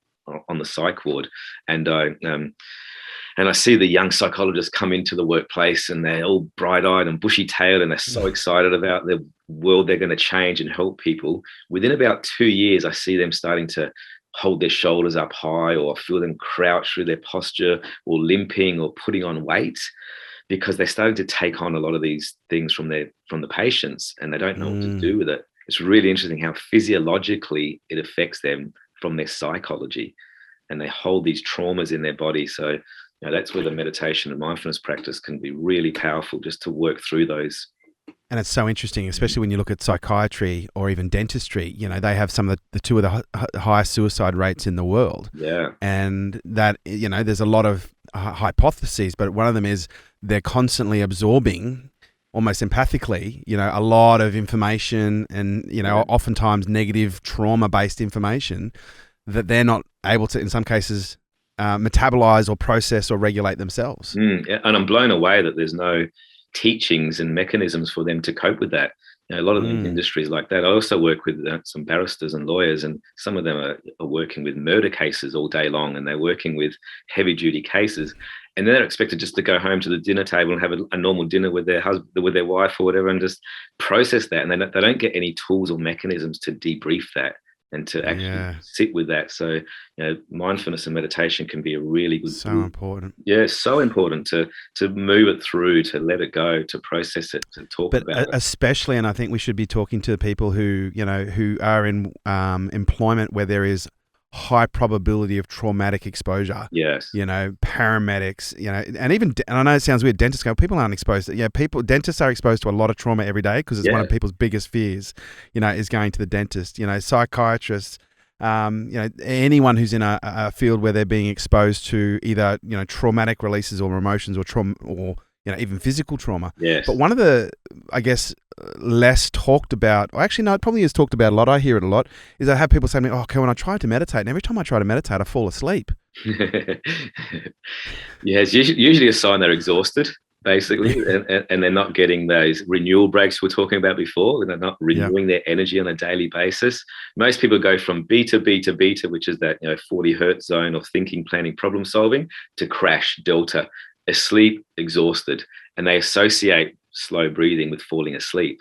on the psych ward, and I see the young psychologists come into the workplace, and they're all bright-eyed and bushy-tailed, and they're so excited about the world they're going to change and help people. Within about 2 years, I see them starting to hold their shoulders up high, or feel them crouch through their posture, or limping, or putting on weight, because they're starting to take on a lot of these things from the patients, and they don't know what to do with it. It's really interesting how physiologically it affects them from their psychology, and they hold these traumas in their body. So that's where the meditation and mindfulness practice can be really powerful, just to work through those. And it's so interesting, especially when you look at psychiatry or even dentistry. They have some of the two of the highest suicide rates in the world. Yeah. And that, there's a lot of hypotheses, but one of them is they're constantly absorbing, almost empathically, a lot of information, and, oftentimes negative trauma-based information that they're not able to, in some cases, metabolize or process or regulate themselves. And I'm blown away that there's no teachings and mechanisms for them to cope with that. A lot of these industries like that. I also work with some barristers and lawyers, and some of them are working with murder cases all day long, and they're working with heavy duty cases, and they're expected just to go home to the dinner table and have a normal dinner with their husband, with their wife or whatever, and just process that. And they don't get any tools or mechanisms to debrief that and to actually sit with that. So, mindfulness and meditation can be a really good tool. Important. Yeah, so important to move it through, to let it go, to process it, to talk about it. Especially, and I think we should be talking to people who, who are in employment where there is high probability of traumatic exposure. Yes. Paramedics, and even, and I know it sounds weird, dentists go, people aren't exposed. Dentists are exposed to a lot of trauma every day, because it's one of people's biggest fears, is going to the dentist. Psychiatrists, anyone who's in a field where they're being exposed to either, traumatic releases or emotions or trauma or, even physical trauma. Yes. But one of the, I guess, less talked about, or actually, no, it probably is talked about a lot. I hear it a lot, is I have people say to me, oh, okay, when I try to meditate, and every time I try to meditate, I fall asleep. Yeah, it's usually a sign they're exhausted, basically, and they're not getting those renewal breaks we were talking about before. They're not renewing their energy on a daily basis. Most people go from beta, which is that 40 hertz zone of thinking, planning, problem solving, to crash, delta, asleep, exhausted, and they associate slow breathing with falling asleep.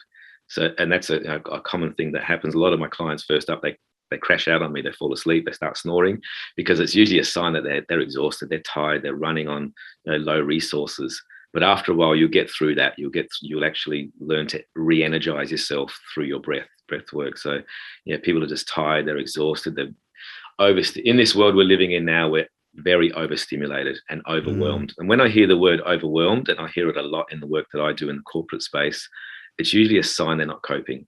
So, and that's a common thing that happens. A lot of my clients, first up, they crash out on me, they fall asleep, they start snoring, because it's usually a sign that they're exhausted, they're tired, they're running on low resources. But after a while, you'll get through that. You'll actually learn to re-energize yourself through your breath work. So, people are just tired, they're exhausted, they're in this world we're living in now, we're very overstimulated and overwhelmed. And when I hear the word overwhelmed, and I hear it a lot in the work that I do in the corporate space, it's usually a sign they're not coping.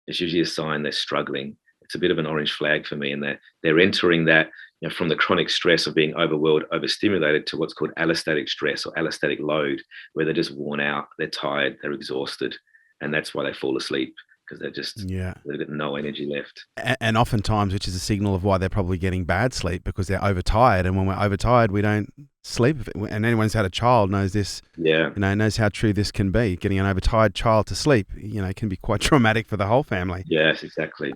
It's usually a sign they're struggling. It's a bit of an orange flag for me, and they're entering that from the chronic stress of being overwhelmed, overstimulated, to what's called allostatic stress or allostatic load, where they're just worn out, they're tired, they're exhausted, and that's why they fall asleep, because they've got no energy left. And oftentimes, which is a signal of why they're probably getting bad sleep, because they're overtired, and when we're overtired, we don't sleep. And anyone who's had a child knows this. Knows how true this can be. Getting an overtired child to sleep, can be quite traumatic for the whole family. Yes, exactly.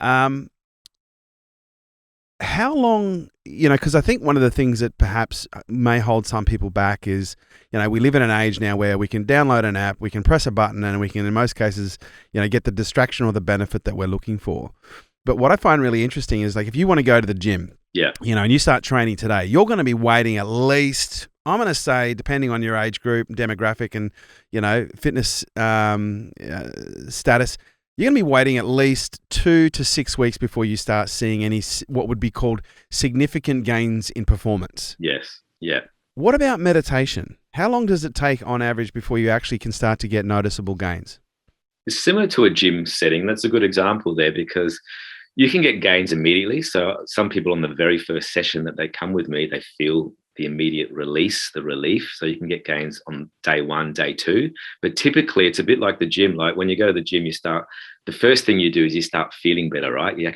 How long, because I think one of the things that perhaps may hold some people back is, we live in an age now where we can download an app, we can press a button, and we can, in most cases, get the distraction or the benefit that we're looking for. But what I find really interesting is, like, if you want to go to the gym, and you start training today, you're going to be waiting at least, I'm going to say, depending on your age group, demographic, and, fitness status, you're going to be waiting at least 2 to 6 weeks before you start seeing any what would be called significant gains in performance. Yes. Yeah. What about meditation? How long does it take on average before you actually can start to get noticeable gains? It's similar to a gym setting. That's a good example there, because you can get gains immediately. So some people on the very first session that they come with me, they feel the immediate release, the relief. So you can get gains on day 1, day 2. But typically it's a bit like the gym. Like when you go to the gym, the first thing you do is you start feeling better, right? You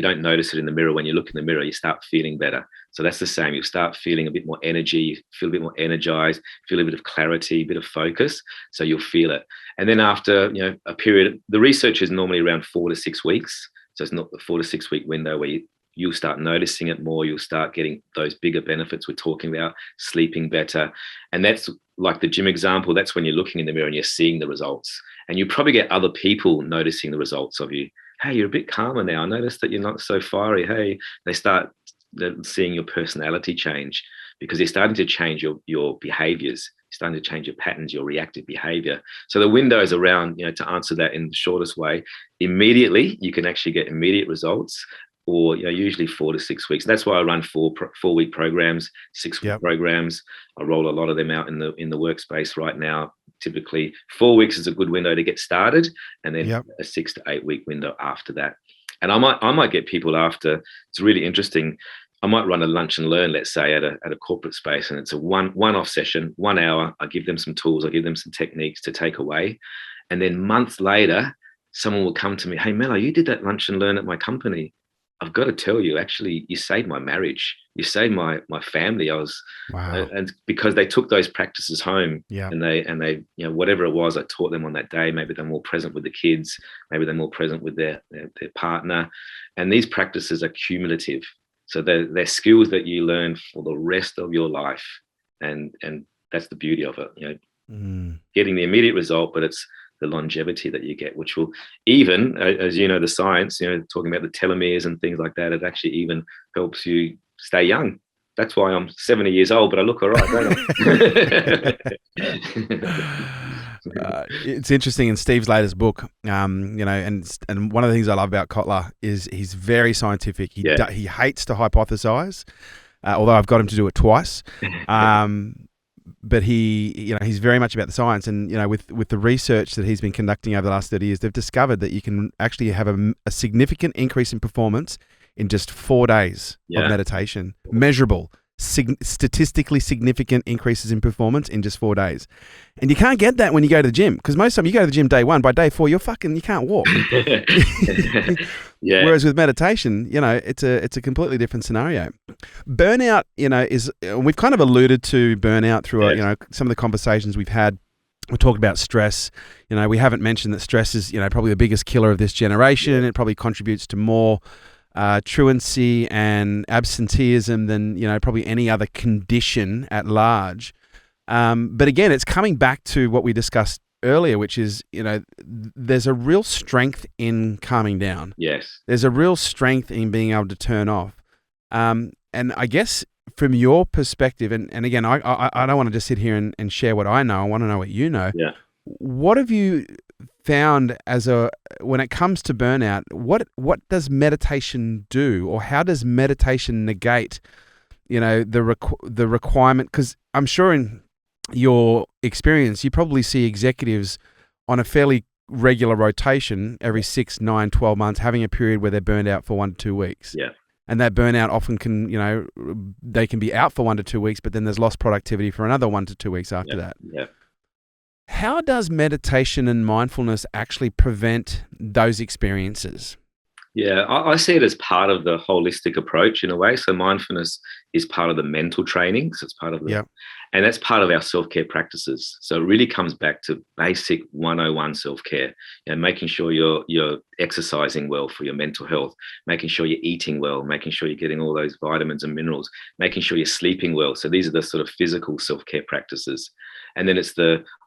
don't notice it in the mirror. When you look in the mirror, you start feeling better. So that's the same. You start feeling a bit more energy, you feel a bit more energized, feel a bit of clarity, a bit of focus. So you'll feel it. And then after, a period, the research is normally around 4 to 6 weeks. So it's not the 4 to 6 week window where you'll start noticing it more. You'll start getting those bigger benefits we're talking about, sleeping better. And that's like the gym example. That's when you're looking in the mirror and you're seeing the results. And you probably get other people noticing the results of you. Hey, you're a bit calmer now. I noticed that you're not so fiery. Hey, they start seeing your personality change, because you're starting to change your behaviors. You're starting to change your patterns, your reactive behavior. So the window is around, to answer that in the shortest way, immediately, you can actually get immediate results, or usually 4 to 6 weeks. That's why I run 4-week programs, 6-week programs. I roll a lot of them out in the workspace right now. Typically 4 weeks is a good window to get started, and then a 6 to 8 week window after that. And I might get people after. It's really interesting. I might run a lunch and learn, let's say, at a corporate space, and it's a one-off session, 1 hour. I give them some tools, I give them some techniques to take away, and then months later, someone will come to me, hey, Melo, you did that lunch and learn at my company. I've got to tell you, actually, you saved my marriage. You saved my family. Wow. And because they took those practices home, Yeah. and they, whatever it was I taught them on that day, maybe they're more present with the kids, maybe they're more present with their partner. And these practices are cumulative. So they're skills that you learn for the rest of your life. And that's the beauty of it, getting the immediate result, but it's the longevity that you get, which will even, as the science, talking about the telomeres and things like that, it actually even helps you stay young. That's why I'm 70 years old, but I look all right, don't I? It's interesting in Steve's latest book, and one of the things I love about Kotler is he's very scientific. He hates to hypothesize, although I've got him to do it twice. But he's very much about the science, and with the research that he's been conducting over the last 30 years, they've discovered that you can actually have a significant increase in performance in just 4 days of meditation. Measurable, statistically significant increases in performance in just 4 days. And you can't get that when you go to the gym, because most of the time you go to the gym day 1, by day 4 you can't walk. Yeah. Whereas with meditation, it's a completely different scenario. Burnout, is, we've kind of alluded to burnout through some of the conversations we've had. We talked about stress. We haven't mentioned that stress is probably the biggest killer of this generation. It probably contributes to more truancy and absenteeism than probably any other condition at large. But again, it's coming back to what we discussed earlier, which is there's a real strength in calming down. Yes, there's a real strength in being able to turn off. And I guess from your perspective, and again, I don't want to just sit here and share what I know. I want to know what you know. Yeah. What have you found when it comes to burnout? What does meditation do, or how does meditation negate, the requirement? Because I'm sure in your experience, you probably see executives on a fairly regular rotation every 6, 9, 12 months, having a period where they're burned out for 1 to 2 weeks. Yeah. And that burnout often can, they can be out for 1 to 2 weeks, but then there's lost productivity for another 1 to 2 weeks after that. Yeah. How does meditation and mindfulness actually prevent those experiences? Yeah, I see it as part of the holistic approach in a way. So mindfulness is part of the mental training. So it's part of and that's part of our self-care practices. So it really comes back to basic 101 self-care, making sure you're exercising well for your mental health, making sure you're eating well, making sure you're getting all those vitamins and minerals, making sure you're sleeping well. So these are the sort of physical self-care practices. And then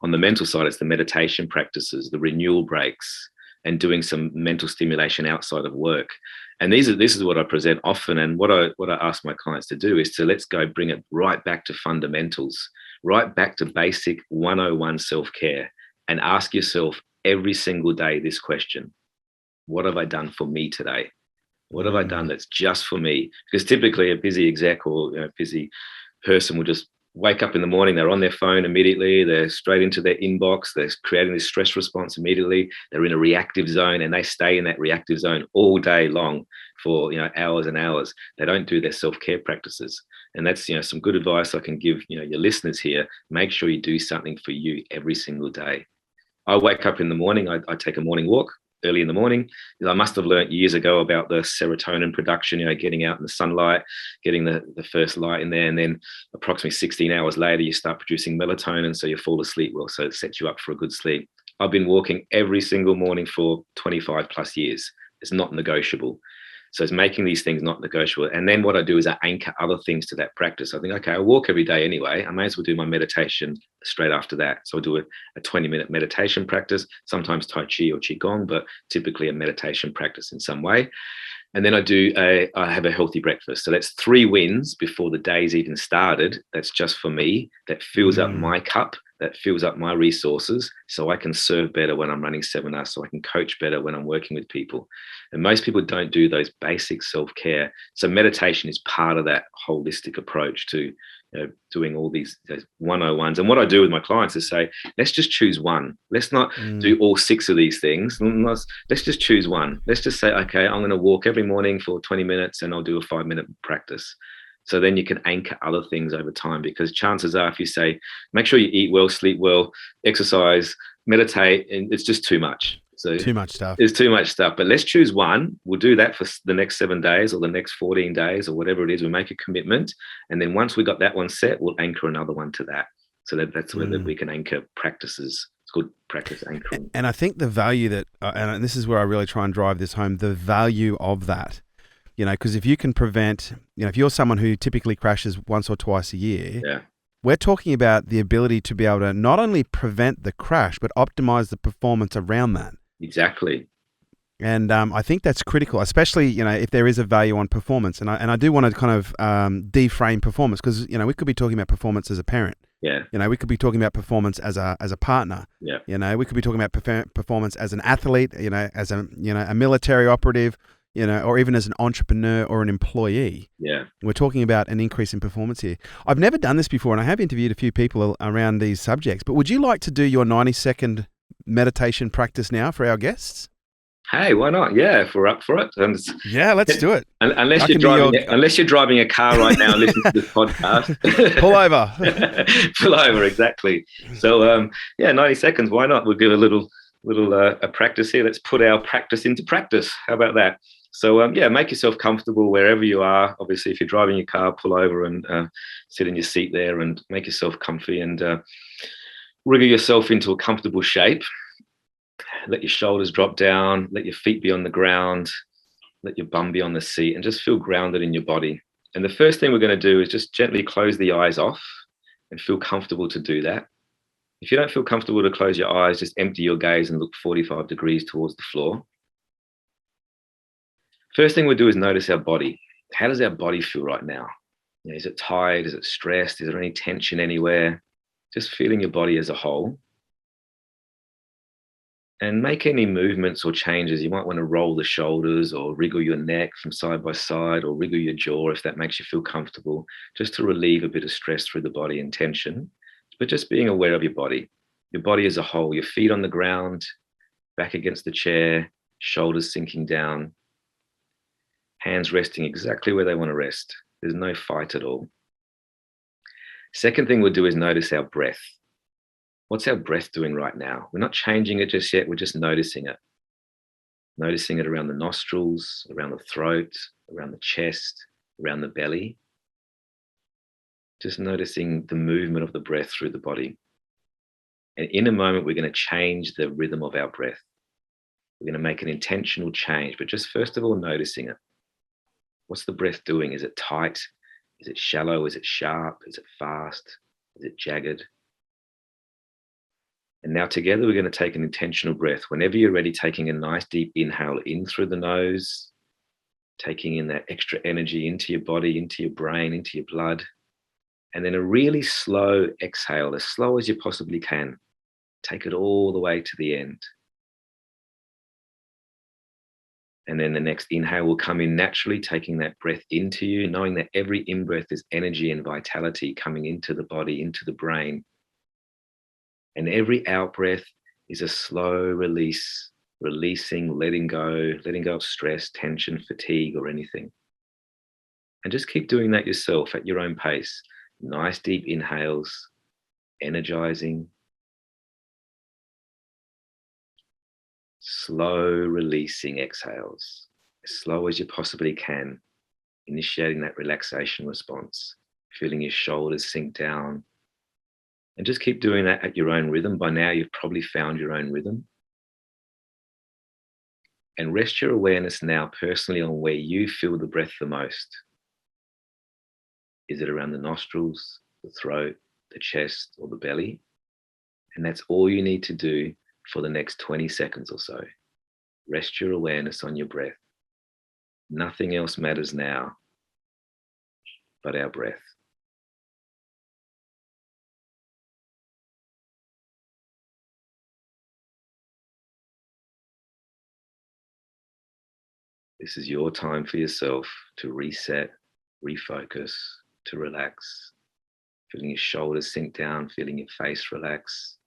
on the mental side, it's the meditation practices, the renewal breaks, and doing some mental stimulation outside of work. And this is what I present often. And what I ask my clients to do is let's go bring it right back to fundamentals, right back to basic 101 self-care, and ask yourself every single day this question: what have I done for me today? What have I done that's just for me? Because typically a busy exec or busy person will just wake up in the morning, they're on their phone immediately, they're straight into their inbox, they're creating this stress response immediately, they're in a reactive zone, and they stay in that reactive zone all day long for hours and hours. They don't do their self-care practices. And that's some good advice I can give your listeners here. Make sure you do something for you every single day. I wake up in the morning, I take a morning walk early in the morning. I must have learned years ago about the serotonin production, getting out in the sunlight, getting the first light in there, and then approximately 16 hours later, you start producing melatonin, so you fall asleep well, so it sets you up for a good sleep. I've been walking every single morning for 25 plus years. It's not negotiable. So it's making these things not negotiable. And then what I do is I anchor other things to that practice. I think, okay, I walk every day anyway. I may as well do my meditation straight after that. So I'll do a 20-minute meditation practice, sometimes Tai Chi or Qigong, but typically a meditation practice in some way. And then I have a healthy breakfast. So that's 3 wins before the day's even started. That's just for me. That fills up my cup. That fills up my resources, so I can serve better when I'm running seminars, so I can coach better when I'm working with people. And most people don't do those basic self-care. So meditation is part of that holistic approach to doing all those 101s. And what I do with my clients is say, let's just choose one. Let's not do all 6 of these things. Let's just choose one. Let's just say, okay, I'm going to walk every morning for 20 minutes and I'll do a 5-minute practice. So then you can anchor other things over time, because chances are if you say, make sure you eat well, sleep well, exercise, meditate, and it's just too much. So too much stuff. It's too much stuff. But let's choose one. We'll do that for the next 7 days or the next 14 days or whatever it is. We make a commitment. And then once we got that one set, we'll anchor another one to that. So that's where we can anchor practices. It's called practice anchoring. And I think the value that, and this is where I really try and drive this home, the value of that. Because if you can prevent, if you're someone who typically crashes once or twice a year, we're talking about the ability to be able to not only prevent the crash, but optimize the performance around that. Exactly. And I think that's critical, especially, if there is a value on performance. And I do want to kind of deframe performance, because, we could be talking about performance as a parent. Yeah. We could be talking about performance as a partner. Yeah. We could be talking about performance as an athlete, as a military operative, or even as an entrepreneur or an employee. Yeah. We're talking about an increase in performance here. I've never done this before, and I have interviewed a few people around these subjects, but would you like to do your 90-second meditation practice now for our guests? Hey, why not? Yeah, if we're up for it. And Yeah, let's do it. unless I you're can be your unless you're driving a car right now and listening to this podcast, pull over. pull over. Exactly. So, yeah, 90 seconds. Why not? We'll give a little a practice here. Let's put our practice into practice. How about that? So, yeah, make yourself comfortable wherever you are. Obviously, if you're driving your car, pull over and sit in your seat there and make yourself comfy and wriggle yourself into a comfortable shape. Let your shoulders drop down. Let your feet be on the ground. Let your bum be on the seat and just feel grounded in your body. And the first thing we're going to do is just gently close the eyes off and feel comfortable to do that. If you don't feel comfortable to close your eyes, just empty your gaze and look 45 degrees towards the floor. First thing we'll do is notice our body. How does our body feel right now? Is it tired? Is it stressed? Is there any tension anywhere? Just feeling your body as a whole. And make any movements or changes. You might want to roll the shoulders or wriggle your neck from side by side or wriggle your jaw if that makes you feel comfortable, just to relieve a bit of stress through the body and tension. But just being aware of your body as a whole, your feet on the ground, back against the chair, shoulders sinking down, hands resting exactly where they want to rest. There's no fight at all. Second thing we'll do is notice our breath. What's our breath doing right now? We're not changing it just yet. We're just noticing it. Noticing it around the nostrils, around the throat, around the chest, around the belly. Just noticing the movement of the breath through the body. And in a moment, we're going to change the rhythm of our breath. We're going to make an intentional change, but just first of all, noticing it. What's the breath doing? Is it tight? Is it shallow? Is it sharp? Is it fast? Is it jagged? And now together, we're going to take an intentional breath. Whenever you're ready, taking a nice deep inhale in through the nose, taking in that extra energy into your body, into your brain, into your blood. And then a really slow exhale, as slow as you possibly can. Take it all the way to the end. And then the next inhale will come in naturally, taking that breath into you, knowing that every in-breath is energy and vitality coming into the body, into the brain. And every out-breath is a slow release, releasing, letting go of stress, tension, fatigue, or anything. And just keep doing that yourself at your own pace. Nice deep inhales, energizing. Slow releasing exhales, as slow as you possibly can, initiating that relaxation response, feeling your shoulders sink down. And just keep doing that at your own rhythm. By now, you've probably found your own rhythm. And rest your awareness now personally on where you feel the breath the most. Is it around the nostrils, the throat, the chest, or the belly? And that's all you need to do for the next 20 seconds or so. Rest your awareness on your breath. Nothing else matters now but our breath. This is your time for yourself to reset, refocus, to relax. Feeling your shoulders sink down, feeling your face relax,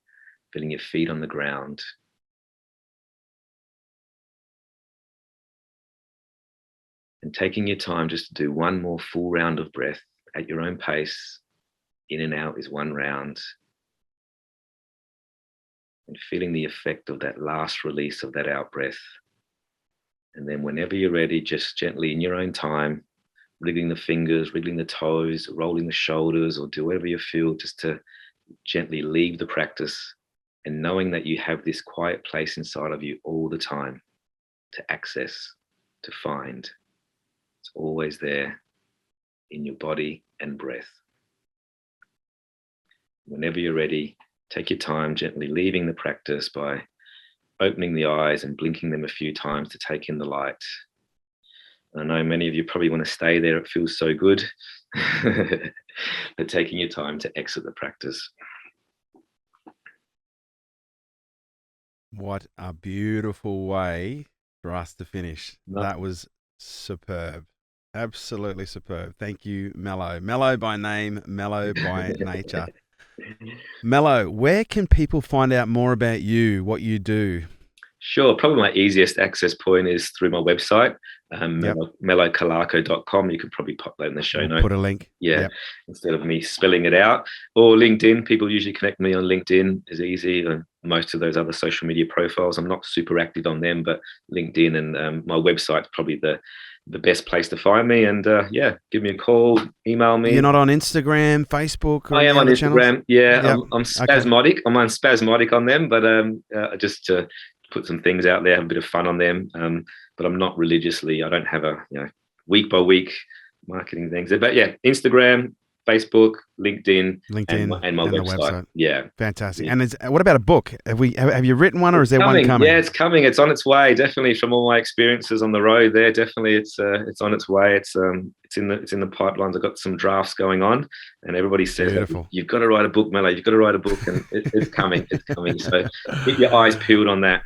feeling your feet on the ground. And taking your time just to do one more full round of breath at your own pace. In and out is one round. And feeling the effect of that last release of that out breath. And then whenever you're ready, just gently in your own time, wriggling the fingers, wriggling the toes, rolling the shoulders, or do whatever you feel just to gently leave the practice, and knowing that you have this quiet place inside of you all the time to access, to find. It's always there in your body and breath. Whenever you're ready, take your time gently leaving the practice by opening the eyes and blinking them a few times to take in the light. I know many of you probably want to stay there. It feels so good. But taking your time to exit the practice. What a beautiful way for us to finish. That was superb. Absolutely superb. Thank you, Melo. Melo by name, Melo by nature. Melo, where can people find out more about you, what you do? Sure. Probably my easiest access point is through my website, Yep. melocalarco.com. You could probably pop that in the show We'll notes. put a link. Yeah, Yep. instead of me spelling it out. Or LinkedIn. People usually connect me on LinkedIn is easy. And most of those other social media profiles, I'm not super active on them, but LinkedIn and my website's probably the best place to find me. And give me a call, email me. You're not on Instagram, Facebook, or I any am on other Instagram. channels? Yeah, Yep. I'm spasmodic. I'm on spasmodic on them, but just to put some things out there, have a bit of fun on them. But I'm not religiously. I don't have a week by week marketing things. But yeah, Instagram, Facebook, LinkedIn, and my and website. the website. Yeah, Fantastic. Yeah. And what about a book? Have you written one, or is there one coming? Yeah, it's coming. It's on its way. Definitely, from all my experiences on the road, there definitely it's on its way. It's in the pipelines. I've got some drafts going on, and everybody says, Beautiful. "You've got to write a book, Melo. You've got to write a book," and it's coming. It's coming. So keep your eyes peeled on that.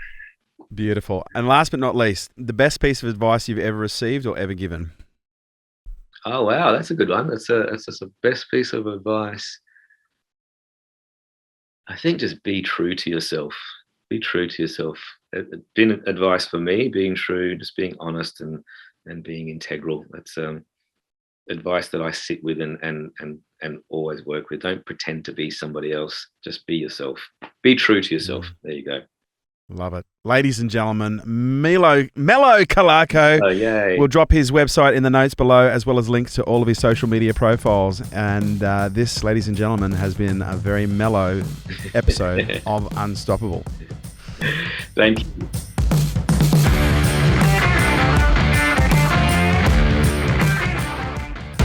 Beautiful. And last but not least, the best piece of advice you've ever received or ever given? Oh wow, that's a good one. That's the best piece of advice. I think just be true to yourself. Be true to yourself. It's been advice for me, being true, just being honest and being integral. That's advice that I sit with and always work with. Don't pretend to be somebody else. Just be yourself. Be true to yourself. There you go. Love it. Ladies and gentlemen, Melo Calarco. Oh, yay. We'll drop his website in the notes below, as well as links to all of his social media profiles. And this, ladies and gentlemen, has been a very mellow episode of Unstoppable. Thank you.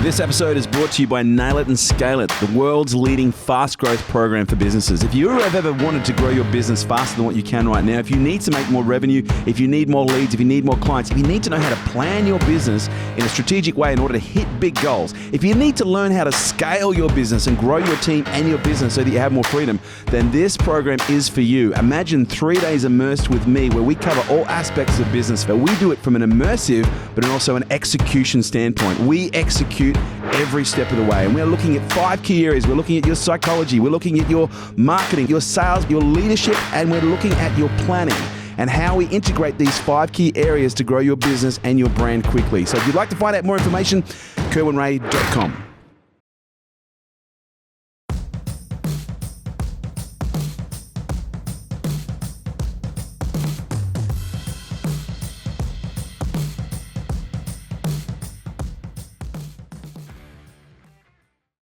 This episode is brought to you by Nail It and Scale It, the world's leading fast growth program for businesses. If you have ever wanted to grow your business faster than what you can right now, if you need to make more revenue, if you need more leads, if you need more clients, if you need to know how to plan your business in a strategic way in order to hit big goals, if you need to learn how to scale your business and grow your team and your business so that you have more freedom, then this program is for you. Imagine 3 days immersed with me where we cover all aspects of business, but we do it from an immersive but also an execution standpoint. We execute every step of the way, and we're looking at 5 key areas. We're looking at your psychology, we're looking at your marketing, your sales, your leadership, and we're looking at your planning and how we integrate these 5 key areas to grow your business and your brand quickly. So if you'd like to find out more information, kerwinray.com.